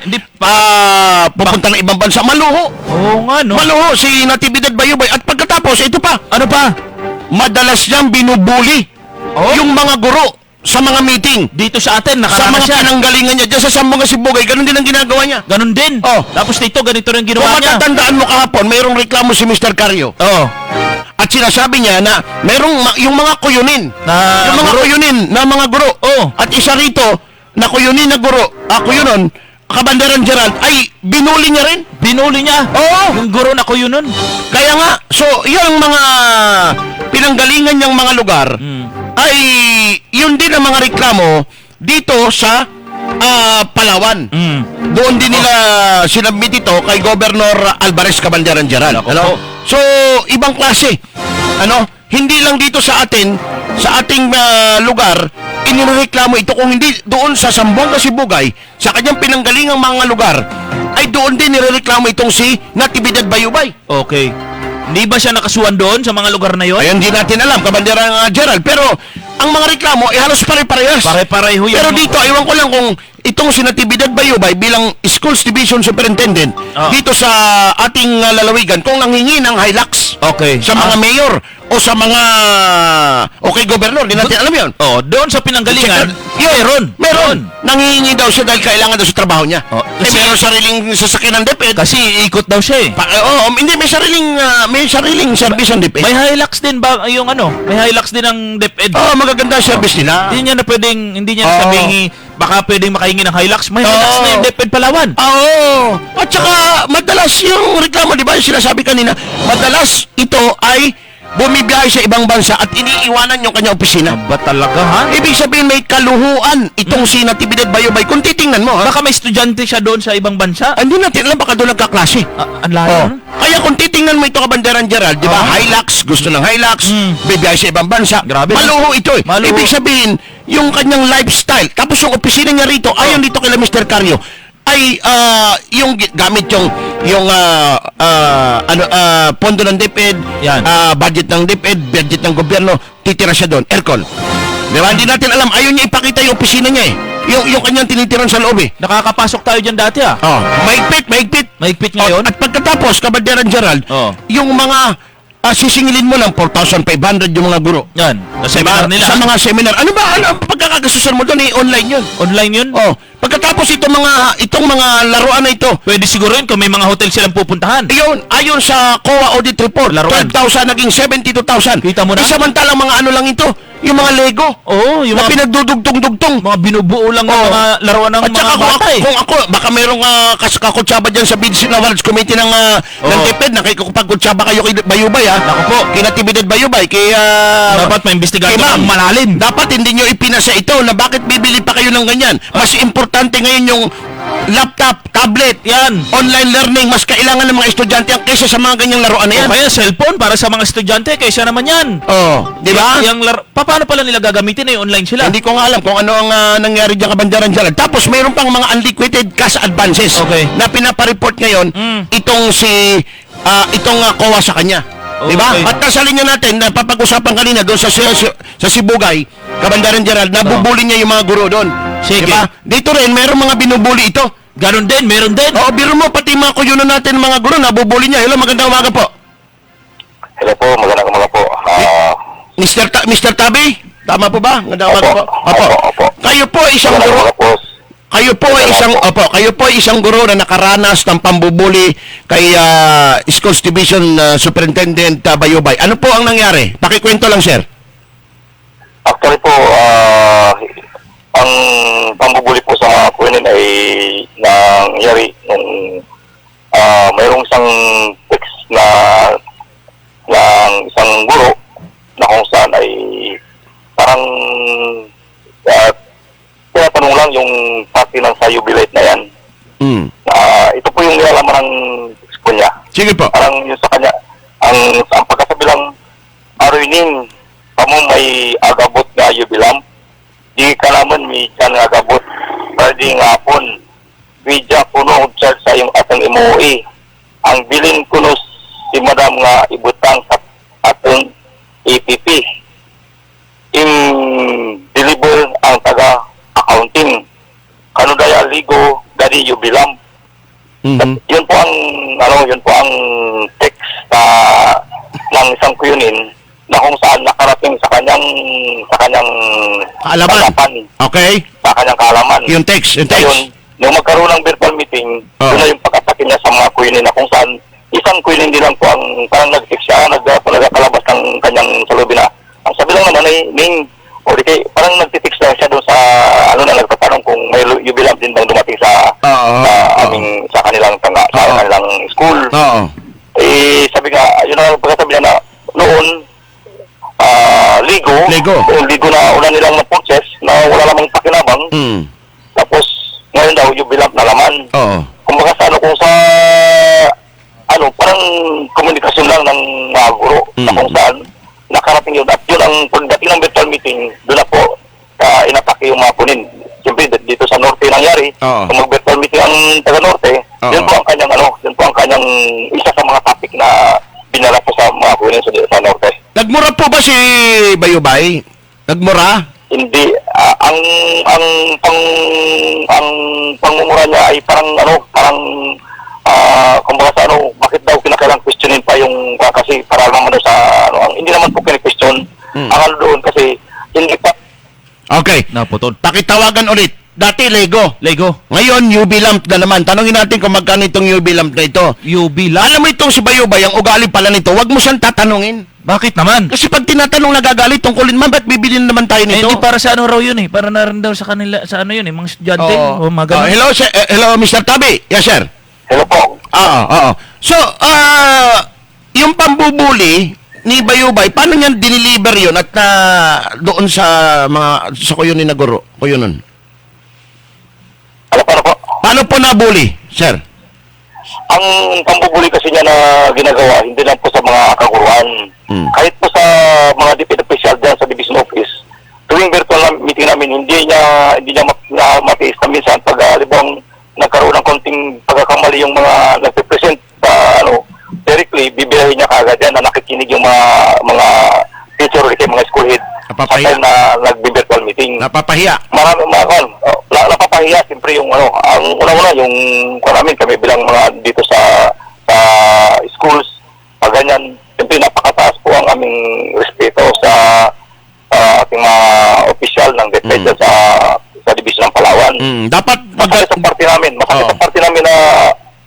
pupunta ng ibang bansa, maluho. Oo nga, Maluho si Natividad Bayubay. At pagkatapos, ito pa. Ano pa? Madalas niyang binubuli yung mga guro sa mga meeting. Dito sa atin, sa nakaranas mga yan. pinanggalingan niya, dyan sa Zamboanga, Sibugay, ganun din ang ginagawa niya. Ganun din. Tapos dito, ganito rin Kung ginawa niya. matatandaan mo kahapon, mayroong reklamo si Mr. Carrio. At sinasabi niya na mayroong yung mga kuyunin. Yung mga kuyunin na mga guro. At isa rito, na kuyunin na guro, kuyunon, Kabandaran Gerald, ay binuli niya rin. Binuli niya? Oo. Yung guro na kuyunon. Kaya nga, so yung mga pinanggalingan niyang mga lugar, ay yun din ang mga reklamo dito sa Palawan. Doon din nila sinabmit ito kay Governor Alvarez Cabandaran Gerald. So, ibang klase. Hindi lang dito sa atin, sa ating lugar, inireklamo ito. Kung hindi doon sa Zamboanga, Sibugay, sa kanyang pinanggalingang mga lugar, ay doon din nireklamo itong si Natividad Bayubay. Okay. Hindi ba siya nakasuhan doon sa mga lugar na yon? Ay, hindi natin alam, Kabandaran Gerald. Pero, ang mga reklamo, halos pare-parehas. Pare-pareho yan. Pero dito, ewan ko lang kung itong si Natividad Bayubay bilang Schools Division Superintendent dito sa ating lalawigan, kung nanghingi ng Hilux. Okay. Sa mga mayor o sa mga gobernador, di natin alam yun. Oh, doon sa pinanggalingan, meron. Nangihingi daw siya dahil kailangan daw sa trabaho niya. Meron sariling sasakyan ng DepEd. Kasi ikot daw siya Hindi, may sariling service ang DepEd. May Hilux din ba yung May Hilux din ang DepEd. Magaganda service nila. Hindi niya na sabihin, baka pwedeng makahingi ng Hilux. May Hilux na yung DepEd Palawan. Oo. At saka, madalas yung reklamo, di ba, yung sinasabi kanina, madalas ito ay bumibiyahe sa ibang bansa at iniiwanan yung kanyang opisina. Ba talaga, ha? Ibig sabihin may kaluhuan itong si Natividad Bayubay. Kung titingnan mo, Baka may estudyante siya doon sa ibang bansa. Hindi natin alam, baka doon nagkaklase. Ang layo. Kaya kung titingnan mo ito, Kabanderan Gerald, di ba? Hilux, gusto ng Hilux, bibiyahe sa ibang bansa. Grabe. Maluho ito eh. Maluho. Ibig sabihin, yung kanyang lifestyle, tapos yung opisina niya rito, ayon dito kay Mr. Carrio, ay yung gamit yung pondo ng DepEd, budget ng DepEd, budget ng gobyerno, titira siya doon, aircon. Diba? Hindi natin alam, ayaw niya ipakita yung opisina niya eh. Yung kanyang tinitiran sa loob eh. Nakakapasok tayo dyan dati Mahigpit. Mahigpit ngayon. At pagkatapos, Kabanderan Gerald, yung mga sisingilin mo ng 4,500 yung mga guro. Yan. Sa seminar nila. Sa mga seminar. Ano ang pagkakagasusan mo doon? Online yun. Online yun? Pagkatapos itong mga laruan na ito. Pwede siguro yun kung may mga hotel silang pupuntahan. Ayon sa COA audit report, laruan. 12,000 naging 72,000. Kita mo na? Samantalang mga ano lang ito, yung mga Lego. Yung mga pinagdudugtong-dugtong. Mga binubuo lang ng mga laruan ng mga bata eh. Kung ako, baka merong kakutsaba dyan sa Bidsin Awards Committee ng DepEd, nakikipagkutsaba kayo kay Bayubay ha. Naku po. Kay Natividad Bayubay, dapat maimbestigahan ng malalim. Dapat hindi nyo ipinasa ito na bakit bibili pa kayo ng ganyan. Mas importante ngayon yung laptop, tablet, online learning, mas kailangan ng mga estudyante ang kaysa sa mga ganyang laruan na yan. Kaya cellphone para sa mga estudyante, kaysa naman yan. Di ba? Paano pala nila gagamitin online sila? Hindi ko nga alam kung ano ang nangyari dyan, Kabanderan Gerald. Tapos mayroon pang mga unliquidated cash advances na pinapareport ngayon itong COA sa kanya. Diba? At nasa linya natin, napapag-usapan kanina doon sa Sibugay, Kabanderan Gerald, nabubuli niya yung mga guro doon. Sige. Diba? Dito rin, meron mga binubuli ito. Ganon din, meron din. Biro mo, pati mga kuyuno natin, mga guro, nabubuli niya. Hello, magandang umaga po. Hello po, magandang umaga po. Mr. Tabi? Tama po ba? Magandang umaga po. Opo. Kayo po isang guro. Kayo po ay isang guro na nakaranas ng pambubuli kay Schools Division Superintendent Bayubay. Ano po ang nangyari? Pakikwento lang, sir. Actually po, ang pambubuli po sa mga kunin ay nangyari nung mayroong isang text na ng isang guro na kung saan ay parang tinatanong lang yung party ng sa jubilate na yan. Ito po yung nilalaman ng expo niya. Sige po. Parang yung sa kanya, ang pagkasabi lang, Arwinin, kamo may agabot na jubilam, di ka naman may dyan agabot, pwede nga pon, widya puno charge sa yung atong MOE. Ang bilin kuno si madam nga ibutang sa atong APP. Deliver ang taga-accounting. Kano daya ligo, gadi jubilam. Yun po ang text ng isang kuyunin na kung saan nakarating sa kanyang kaalaman. Okay. Sa kanyang kaalaman. Yung text. Ngayon, nung magkaroon ng virtual meeting, doon na yung pagkatake niya sa mga kuyunin na kung saan isang kuyunin din lang po ang parang nag-text siya, nagkalabas ng kanyang salubi na. Ang sabi lang naman ay, parang nagtitext lang siya doon sa, nagtatanong kung may jubilam din bang dumating sa kanilang kanilang school. Sabi nga, yun ang pagkasabi niya na noon, ligo na una nilang na-purchase na wala namang pakinabang. Tapos, ngayon daw, jubilam na laman. Kumbaga kung sa parang komunikasyon lang ng mga guro na kung saan nakarating yun. At yun ang pagdating ng virtual meeting, doon na po inatake yung mga kunin. Siyempre, dito sa Norte nangyari, kung mag-virtual meeting ang taga-Norte, yun po ang kanyang isa sa mga topic na binala po sa mga kunin sa Norte. Nagmura po ba si Bayubay? Nagmura? Hindi. Ang pangmumura niya ay kumbaga bakit daw kinakailang questionin pa yung kasi para lang sa hindi naman po kini-question ang ano doon kasi hindi pa. Okay. Naputol. Pakitawagan ulit. Dati Lego. Ngayon, UV lamp na naman. Tanongin natin kung magkano itong UV lamp na ito. UV lamp? Alam mo itong si Bayubay, ang ugali pala nito, wag mo siyang tatanungin. Bakit naman? Kasi pag tinatanong nagagalit, tungkulin man, ba't bibili na naman tayo nito? Hindi para sa ano raw yun eh. Para na rin daw sa kanila, sa ano yun eh, mga estudyante. O mga ganun. Hello, Mr. Tabi. Yes, sir. Hello po. Oo. So, yung pambubuli ni Bayubay, paano niyan diniliver yun at doon sa sa Kuyunin na guro? Kuyunin. Paano po? Paano po nabuli, sir? Ang pambubuli kasi niya na ginagawa, hindi lang po sa mga kaguruan. Kahit po sa mga DepEd official dyan sa division office, tuwing virtual meeting namin, hindi niya matiis na minsan pag libang nagkaroon ng konting pagkakamali yung mga nagpe-present sa directly, bibilahin niya kagad yan na nakikinig yung mga teacher o mga school head sa time na nagbe-virtual meeting. Napapahiya. Marami napapahiya siyempre yung ang una-una yung kami bilang mga dito sa schools ganyan, siyempre napakataas po ang aming respeto sa ating mga opisyal ng DepEd sa division ng Palawan. Dapat masakit sa party namin na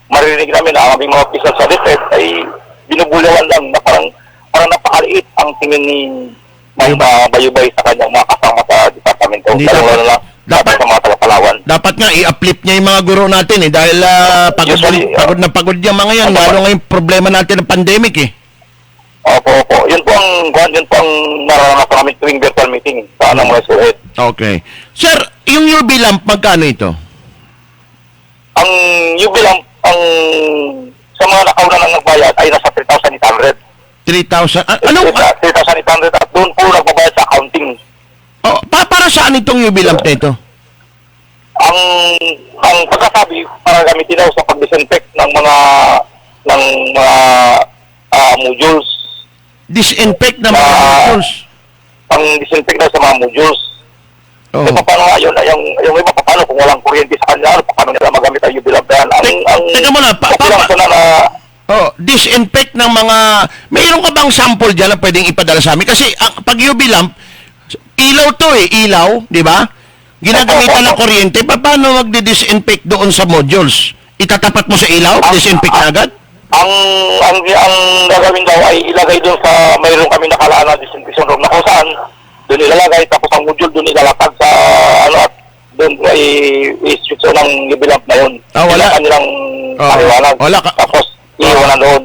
maririnig namin na ang aming mga opisyal sa DepEd ay binubulawan lang na parang napakaliit ang tingin ni Bayubay sa kanyang mga kasama sa departamento. Dapat sa mga taga-Palawan. Dapat nga i-uplift niya yung mga guro natin dahil pagod na pagod yung mga yan. Lalo nga yung problema natin ng pandemic Opo. Yun po ang naranasan namin tuwing virtual meeting sa mga school head. Okay. Sir, yung UV lamp, magkano ito? Ang UV lamp, sa mga nakauna ng nagbayad ay nasa 3,800. 3,000? 3,800 at doon po nagbabayad sa accounting. Para saan itong UV lamp na ito? Ang pagkasabi para gamitin daw sa pag-disinfect ng mga modules. Disinfect ng mga modules? Ang disinfect daw sa mga modules. E paano nga yun? Yung iba paano kung walang kuryente sa kanila, paano nila magamit ang UV lamp na yan? Teka muna, disinfect ng mga... Mayroon ka bang sample dyan na pwedeng ipadala sa amin? Kasi pag UV lamp, ilaw to ilaw, di ba? Ginagamitan ng kuryente, paano magdi-disinfect doon sa modules? Itatapat mo sa ilaw, disinfect na agad? Ang gagawin daw ay ilagay doon sa mayroon kami nakalaan na disinfection room na kung saan doon ilalagay, tapos ang module doon ilalapag sa at doon ay i-switch ng UV lamp na yun. Wala. Kanilang paliwanag. Tapos iiwanan doon.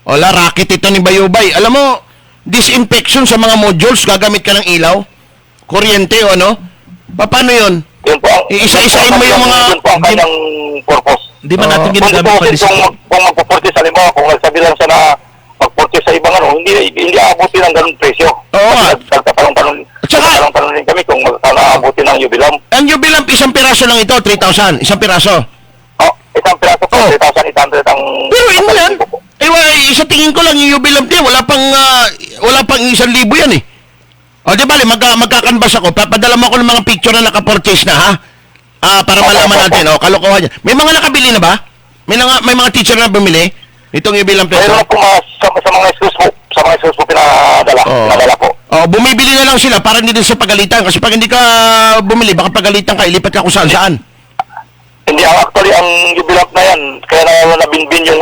Wala, racket ito ni Bayubay. Alam mo, disinfection sa mga modules, gagamit ka ng ilaw, kuryente o ano? Paano yun? Yun po ang... Isa-isain mo yung mga... Yun po ang kanyang purpose. Hindi man natin ginagamit pa rin kung magpupurchase, halimbawa, kung nagsabi lang siya na magpurchase sa ibang hindi aabutin ng ganung presyo. Oo nga. Nagtatanong din kami kung aabutin ng UV lamp. Ang UV lamp, isang piraso lang ito, 3,000. Isang piraso. Isang piraso po, 3,800 ang... Pero yun mo yan. Sa tingin ko lang yung UV lamp niya, wala pang 1,000 yan di ba, magkakanbas ako, papadala mo ako ng mga picture na naka-purchase na, ha? Para malaman natin, kalokohan niya. May mga nakabili na ba? May mga teacher na bumili? Itong UV lamp na ito? Mayroon po sa mga schools po pinadala po. Bumibili na lang sila para hindi din sa pagalitan. Kasi pag hindi ka bumili, baka pagalitan ka, ilipat ka kung saan. Hindi, actually, ang UV lamp na yan, kaya nabinbin yung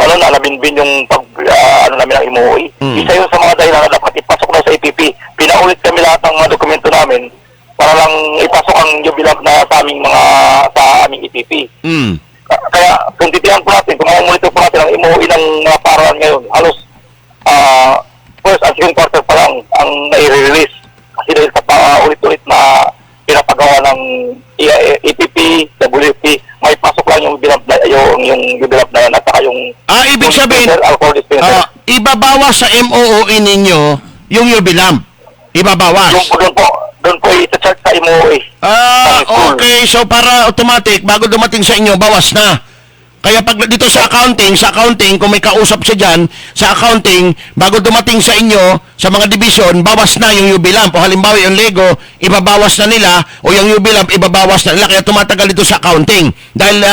namin ang imuwi. Isa yun sa mga dahilan na dapat ipasok na sa EPP. Pinaulit kami lahat ng mga dokumento namin para lang ipasok ang UV lamp na sa aming EPP. Kaya, kung titihan po natin, kung mamamonitor po natin ang imuwi ng mga paralan ngayon, halos first and second quarter pa lang ang nai-release. Kasi dahil sa ulit-ulit na pinapagawa ng EPP, WFP, may pasok lang yung UV lamp na yan at saka yung ibig sabihin, alcohol dispenser. Ibabawas sa MOOE ninyo yung UV lamp. Ibabawas. Doon po i-charge sa MOOE. Okay. So para automatic, bago dumating sa inyo, bawas na. Kaya pag dito sa accounting, kung may kausap siya dyan, sa accounting, bago dumating sa inyo, sa mga division, bawas na yung UV lamp. O halimbawa yung Lego, ibabawas na nila, o yung UV lamp, ibabawas na nila. Kaya tumatagal dito sa accounting. Dahil,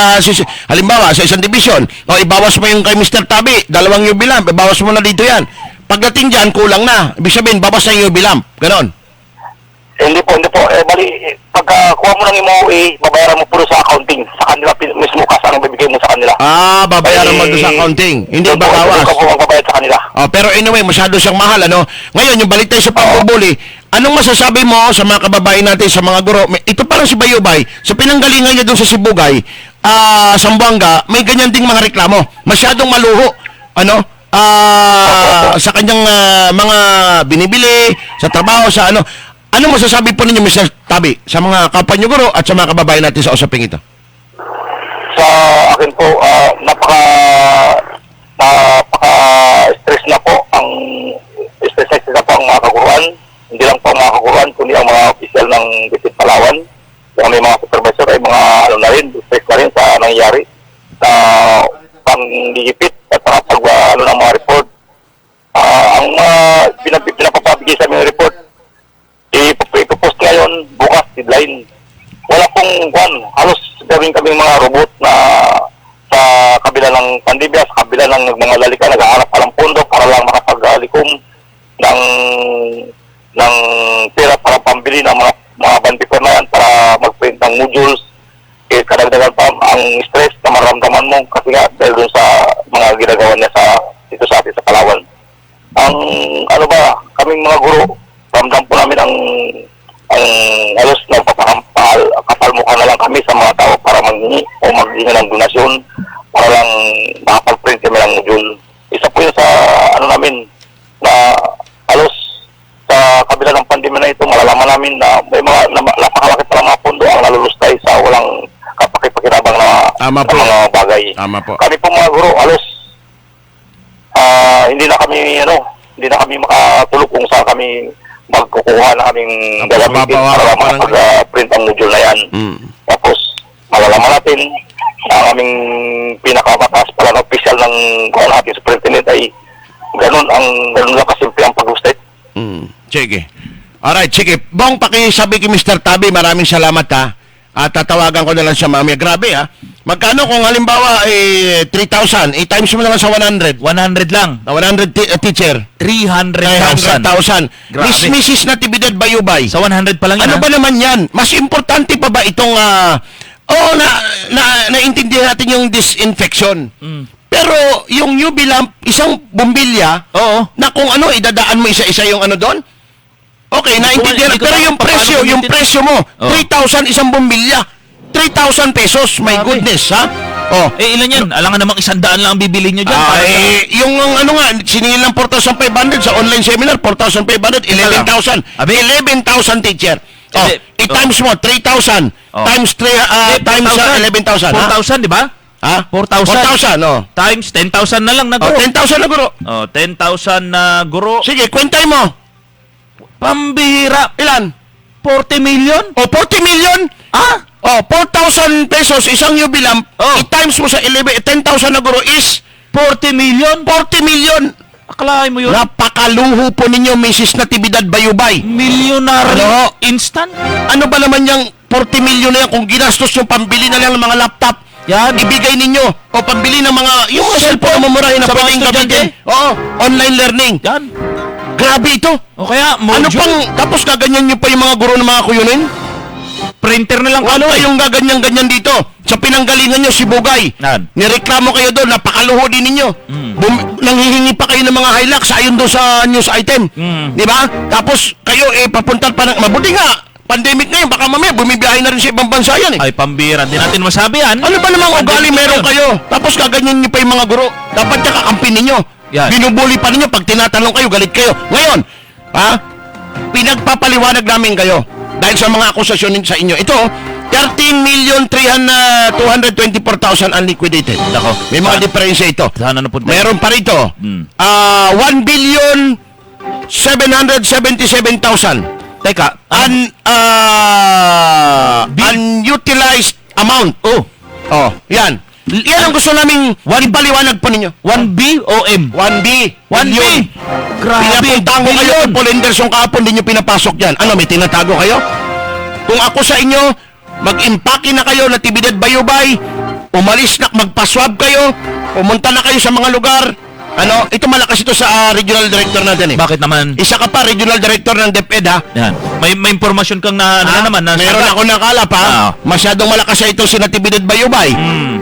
halimbawa, sa isang division, o ibawas mo yung kay Mr. Tabi, 2 UV lamp, ibawas mo na dito yan. pagdating dyan, kulang na. Ibig sabihin, babas na yung UV lamp. Ganon. Hindi po. Bali, pagka kuha mo ng MOA, babayaran mo puro sa accounting. Sa kanila mismo kasi ang bibigay mo sa kanila. Babayaran mo doon sa accounting. Hindi ba bawas? Hindi ko babayad sa kanila. Pero anyway, masyado siyang mahal, ano? Ngayon, yung balik tayo sa pambubuli, anong masasabi mo sa mga kababayan natin, sa mga guro? Ito parang si Bayubay, sa pinanggalingan niya doon sa Sibugay, Zamboanga, may ganyan ding mga reklamo. Masyadong maluho, ano? Sa kanyang mga binibili, sa trabaho, sa ano. Ano masasabi po ninyo, Mr. Tabi, sa mga kapwa niyo guro at sa mga kababayan natin sa usaping ito? Sa akin po, napaka-stress na po ang mga kaguruan. Hindi lang po ang mga kaguruan, kundi ang mga opisyal ng Visit Palawan. Yung may mga supervisor ay mga na rin, stress na rin sa nangyayari na panggigipit at ng mga report. Ang pinapapabigay sa aming report, ipopost ngayon, bukas, deadline. Wala pong halos gawin kaming mga robot na sa kabila ng pandemya, sa kabila ng mga lalika, naghahanap pa ng pondo para lang makapag-alikom ng pera para pambili ng mga bandpaper na yan para mag-print ng modules. Kadagdagan pa ang stress na maramdaman mo kasi nga dahil dun sa mga ginagawa niya dito sa atin sa Palawan. Kaming mga guro, ramdam po namin ang halos kapalmukan na lang kami sa mga tao para maghingi o maghingi ng donasyon para lang makapag-print kami ng module. Isa po yun sa namin na halos sa kabila ng pandemya na ito, malalaman namin na may mga napakalaki pa mga pondo ang nalulustay sa walang kapakipakinabang na mga bagay. Kami po mga guro, halos hindi na kami makatulog kung saan kami magkukuha na kaming gagamitin para makapag-print ang module na yan. Tapos, malalaman natin na ang aming pinakamataas pala na official ng ating superintendent ay ganun lang kasimple ang pag-hustate. Sige. Alright, sige. Bong, pakisabi kay Mr. Tabi, maraming salamat ha. At tatawagan ko na lang siya mamaya. Grabe ha. Magkano kung halimbawa 3,000, times mo naman sa 100. 100 lang. 100 teacher. 300,000. Mrs. Natividad Bayubay. Sa 100 pa lang yan. Ano ba naman yan? Mas importante pa ba itong naintindihan natin yung disinfection. Pero yung UV lamp, isang bumbilya, na kung idadaan mo isa-isa yung doon. Okay, naintindihan. Pero yung presyo mo, 3,000 isang bumbilya. 3,000 pesos, my goodness, ha? Ilan yan? Alangan namang 100 lang ang bibili nyo dyan. Yung siningil ng 4,500 sa online seminar, 4,500, 11,000. 11,000 teacher. I-times mo, 3,000 times 11,000. 4,000, di ba? 4,000. Times 10,000 na lang na guro. 10,000 na guro. 10,000 na guro. Sige, kwentay mo. Pambihira. Ilan? 40 million? 40 million? 4,000 pesos isang UV lamp. I-times mo sa 10,000 na guro is 40 million? 40 million. Akalain mo yun? Napakaluho po ninyo, Mrs. Natividad Bayubay. Millionaire instant? Ano ba naman yung 40 million na yan kung ginastos yung pambili na lang ng mga laptop? Yan. Ibigay ninyo. O pambili ng yung mga cellphone na mamurahin na pwedeng gamitin. Online learning. Yan. Grabe ito. O kaya, tapos gaganyan nyo pa yung mga guro ng mga kuyunin? Printer na lang. Ano yung gaganyan-ganyan dito? Sa pinanggalingan nyo, Sibugay. Nireklamo kayo doon, napakaluho din ninyo. Nanghihingi pa kayo ng mga Hilux ayon doon sa news item. Di ba? Tapos kayo papunta pa ng mabuti nga. Pandemic na yun, baka mamaya bumibiyahe na rin sa ibang bansa yan Ay, pambira. Di natin masabi yan. Ano ba namang ugali meron kayo? Tapos gaganyan nyo pa yung mga guro. Dapat niya kakampin ninyo. Binubuli pa ninyo pag tinatanong kayo, galit kayo. Ngayon, pinagpapaliwanag namin kayo dahil sa mga akusasyon sa inyo. Ito, 13,224,000 unliquidated. May mga diferensya ito. Meron pa rito. 1,777,000. Teka. Unutilized amount. Yan. Yan ang gusto naming ipaliwanag po ninyo. 1B o M? 1B. 1B. Grabe. Pinapuntahan ko kayo. Paul Henderson kahapon, hindi nyo pinapasok dyan. Ano, may tinatago kayo? Kung ako sa inyo, mag-impake na kayo, Natividad Bayubay, umalis na, magpaswab kayo, pumunta na kayo sa mga lugar, Ano, ito malakas ito sa regional director natin eh. Bakit naman? Isa ka pa regional director ng DepEd ha. Yan. May impormasyon kang na naman na Meron ako nakala pa. Masyadong malakas ito si Natividad Bayubay.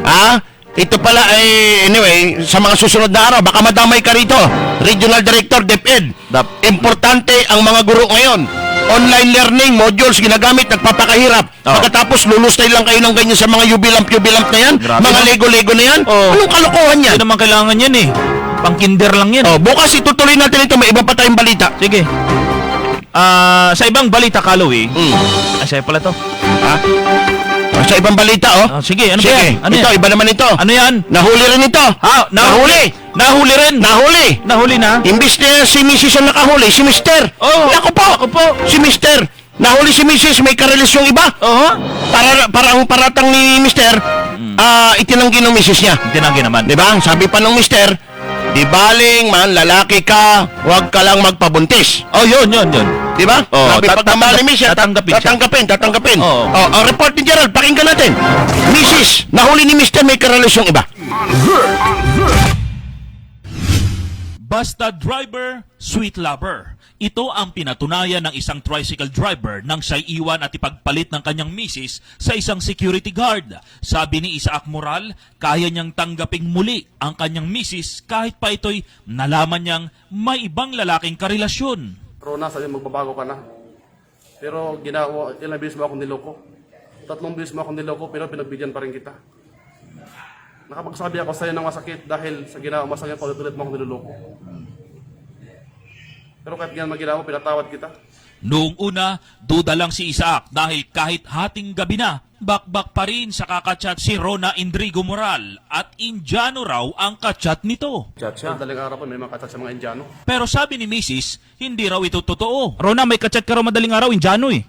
Ha? Ito pala ay anyway, sa mga susunod na araw baka madamay ka rito. Regional Director DepEd. Importante ang mga guro ngayon. Online learning modules ginagamit, nagpapakahirap. Pagkatapos lulustay lang kayo ng ganyan sa mga yubilamp na yan. Grabe, mga Lego na yan. Anong kalokohan yan? Hindi naman kailangan yan eh. Pang-kinder lang yan. Bukas itutuloy natin ito. May iba pa tayong balita. Sige. Sa ibang balita, Kaloy. Sa'yo pala to. Ha? Sa ibang balita, sige, ano sige. ba yan? Ano ito, yan? iba naman ito. Ano yan? Nahuli rin ito. Ha? Nahuli. Nahuli rin. Nahuli na? Imbis na si Mrs. ang nakahuli, si Mr. Ako po. Si Mr. Nahuli si Mrs. May karelasyong iba. Parang paratang ni Mr. Itinanggi ng Mrs. niya. Itinanggi naman. Diba? Sabi pa ng Mr. Di baling man, lalaki ka, huwag ka lang magpabuntis. Yun. Diba? Sabi pagmamahal ni Mrs. Tatanggapin. Ang report ni Gerald, pakinggan natin. Mrs. Nahuli ni Mr. May karelasyong iba. Basta driver, sweet lover. Ito ang pinatunayan ng isang tricycle driver nang siya'y iwan at ipagpalit ng kanyang misis sa isang security guard. Sabi ni Isaac Moral, kaya niyang tanggaping muli ang kanyang misis kahit pa ito'y nalaman niyang may ibang lalaking karelasyon. Rona, sabi magbabago ka na. Pero ilang beses mo akong niloko. 3 beses mo akong niloko pero pinagbigyan pa rin kita. Nakapagsabi ako sa'yo ng masakit dahil sa ginawa mo masakit paulit-ulit mo akong niloloko. Pero kahit ganyan maginawa mo, pinatawad kita. Noong una, duda lang si Isaac dahil kahit hating gabi na, bakbak pa rin sa kakachat si Rona Indrigo Moral at Indiano raw ang kachat nito. Sa madaling araw po, may mga kachat sa mga Indiano. Pero sabi ni Mrs., hindi raw ito totoo. Rona, may kachat ka raw madaling araw, Indiano eh.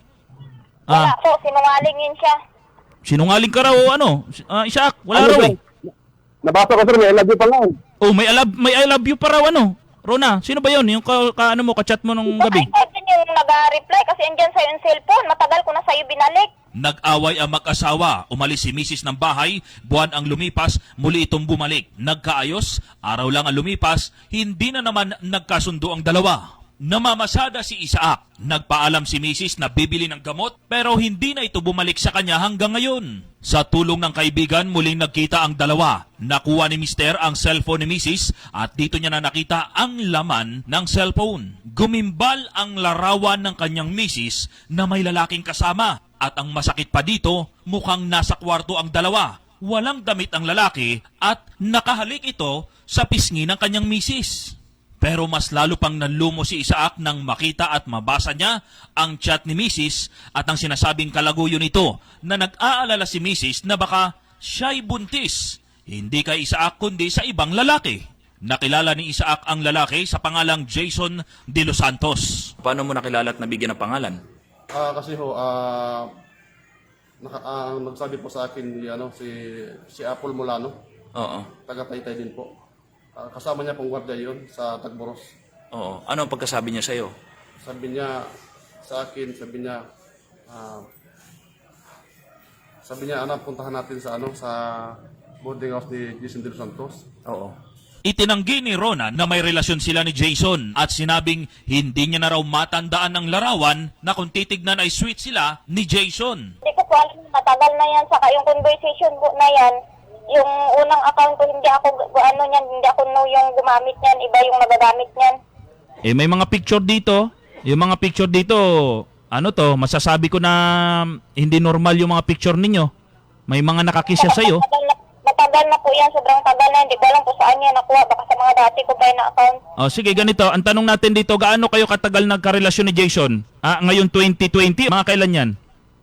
Wala po, sinungaling yun siya. Sinungaling ka raw o ano? Isaac, wala raw eh. Nabasa ko sir, may I love you pa nga. May I love you pa raw ano? Rona, sino ba yun? Yung ano mo, kachat mo nung gabi? Bakit yung nag-reply kasi andyan sa'yo yung cellphone. Matagal ko na sa'yo binalik. Nag-away ang mag-asawa. Umalis si Mrs. ng bahay. Buwan ang lumipas, muli itong bumalik. Nagkaayos, araw lang ang lumipas, hindi na naman nagkasundo ang dalawa. Namamasada si Isaac. Nagpaalam si Mrs. na bibili ng gamot pero hindi na ito bumalik sa kanya hanggang ngayon. Sa tulong ng kaibigan, muling nagkita ang dalawa. Nakuha ni Mr. ang cellphone ni Mrs. at dito niya na nakita ang laman ng cellphone. Gumimbal ang larawan ng kanyang Mrs. na may lalaking kasama. At ang masakit pa dito, mukhang nasa kwarto ang dalawa. Walang damit ang lalaki at nakahalik ito sa pisngi ng kanyang Mrs. Pero mas lalo pang nanlumo si Isaac nang makita at mabasa niya ang chat ni Mrs. at ang sinasabing kalaguyo nito na nag-aalala si Mrs. na baka siya'y buntis. Hindi kay Isaac kundi sa ibang lalaki. Nakilala ni Isaac ang lalaki sa pangalang Jason De Los Santos. Paano mo nakilala at nabigyan ng pangalan? Kasi nagsabi po sa akin si Apple Molano. Oo. Taga-Taytay din po. Kasama niya pong guardia yun sa Tagboros. Oo. Ano ang pagkasabi niya sa iyo? Sabi niya sa akin, puntahan natin sa boarding house ni Jason De Los Santos. Oo. Itinanggi ni Rona na may relasyon sila ni Jason at sinabing hindi niya na raw matandaan ng larawan na kung titignan ay sweet sila ni Jason. Hindi ko po alam, matagal na yan. Saka yung conversation po na yan, yung unang account ko, hindi ako yung gumamit niyan, iba yung nagagamit niyan. May mga picture dito. Yung mga picture dito, masasabi ko na hindi normal yung mga picture ninyo. May mga nakakisya sa'yo. Matagal na po yan, sobrang tagal na. Hindi ko alam kung saan niya nakuha. Baka sa mga dati ko pa yung account. Sige, ganito. Ang tanong natin dito, gaano kayo katagal nagkarelasyon ni Jason? Ngayon 2020, mga kailan yan?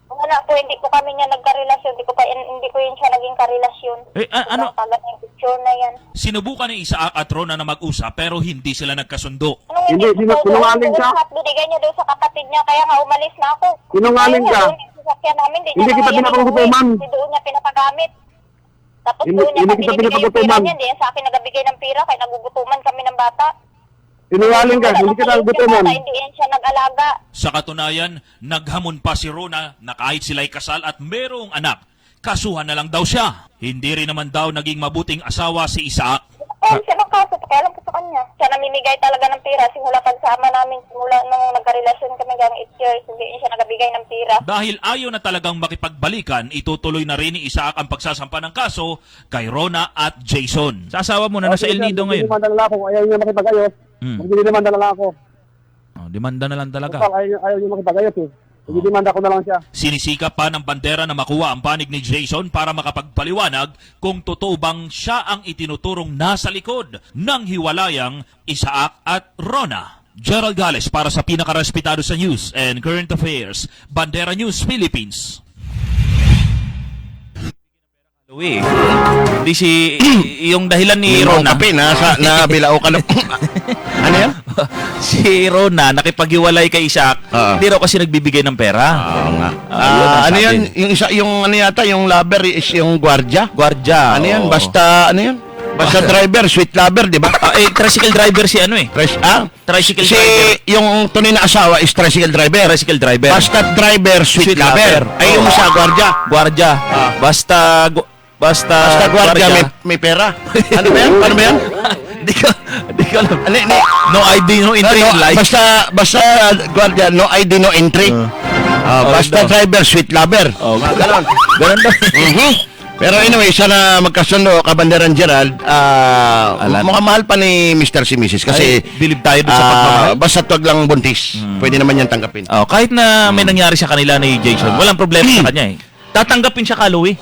Wala po, hindi ko kami niya nagkarelasyon. Hindi ko yun siya naging karelasyon. Tagal na yung picture na yan. Sinubukan ni Isaac at Rona na mag-usap pero hindi sila nagkasundo. Hindi, sinungaling ka. Binigay niya doon sa kapatid niya, kaya nga umalis na ako. Sinungaling ka. Hindi kita pinapagutuman. Hindi doon niya pinapagamit. Tapos Hindi doon niya kita binibigay yung pira pinapagutuman. niya. Hindi yan sa akin nagabigay ng pira, kaya nagugutuman kami ng bata. Sinungaling ka, hindi kita nagutuman. Hindi yan siya nag-alaga. Sa katunayan, naghamon pa si Rona na kahit sila'y kasal at merong anak, kasuhan na lang daw siya. Hindi rin naman daw naging mabuting asawa si Isaac. O Nagpapahal siya ng kaso, pakialam ko sa kanya. Siya namimigay talaga ng pera, simula pagsama namin, simula nung nagka-relasyon kami hanggang 8 years, hindi siya nagabigay ng pera. Dahil ayaw na talagang makipagbalikan, itutuloy na rin ni Isaac ang pagsasampa ng kaso kay Rona at Jason. Sa asawa mo na nasa El Nido ngayon. Magdidemanda na lang ako, ayaw niya makipag-ayos. Magdidemanda na lang ako. Demanda na lang talaga. Ayaw niya makipag-ayos eh. Magdidemanda ko na lang siya. Sinisikap pa ng bandera na makuha ang panig ni Jason para makapagpaliwanag kung totoo bang siya ang itinuturong nasa likod ng hiwalayang Isaac at Rona. Gerald Gales para sa pinakarespetado sa news and current affairs, Bandera News Philippines. Hindi yung dahilan ni Rona. Kape, nabilao ka na. Ano yan? Si Rona nakipaghiwalay kay Isaac. Hindi raw kasi nagbibigay ng pera. Oo nga. Ano yan? Yung isa, yung ano yata, yung lover is yung gwardiya. Gwardiya. Ano yan? Basta, ano yan? Basta driver, sweet lover, di ba? Tricycle driver si ano eh. Tricycle driver. Yung tunay na asawa is tricycle driver. Tricycle driver. Basta driver, sweet lover. Ay, yung isa, gwardiya. Gwardiya. Basta gwardiya, may pera. Ano ba yan? Ano ba yan? Di ko alam. No ID, no entry. Basta gwardiya, no ID, no entry. Basta driver, sweet lover. Ganon daw. Pero anyway, sana magkasundo, Kabanderan Gerald, mukhang mahal pa ni Mr. si Mrs. Kasi bilib tayo doon sa pagmamahal. Basta wag lang buntis. Pwede naman yan tanggapin. Kahit na may nangyari sa kanila ni Jason, walang problema sa kanya eh. Tatanggapin siya ka, Louie.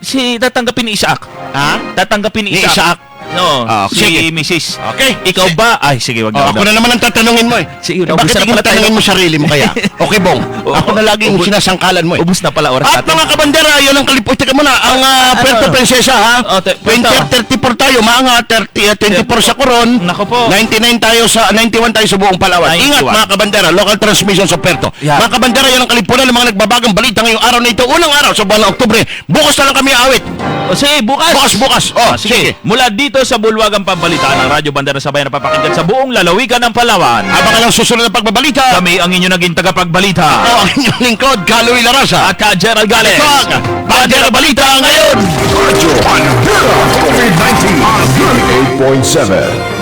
Sino? Tatanggapin ni Isaac. Ha? Tatanggapin ni Isaac? No, sige. si Mrs. Okay. Ikaw ba? Ay, sige, wag na. Ako na naman ang tatanungin mo eh. Sige, bakit hindi tatanungin mo sarili mo kaya? Okay, Bong. Ako na laging sinasangkalan mo eh. Ubus na pala oras At natin. mga kabandera, yun ang kaliputin ka muna. Ang Puerto Princesa ha. 34 tayo, mga 24 sa Coron. Nako po. 91 tayo sa buong Palawan. Ingat mga kabandera, local transmission sa Puerto. Mga kabandera, yun ang kalipunan ng mga nagbabagang balita ngayong araw na ito. Unang araw sa buwan ng Oktubre. Bukas na lang kami awit. Sige, bukas. Bukas. Sige. Mula dito sa Bulwagang Pambalitaan ng Radyo Bandera Sabay na papakinggan sa buong lalawigan ng Palawan. Abangan ang susunod na pagbabalita. Kami ang inyo naging tagapagbalita. Ako ang inyong lingkod, Kaloy Larasa. At Gerald Gales. Ito ang Bandera Balita ngayon. Radyo Bandera COVID-19 on 98.7.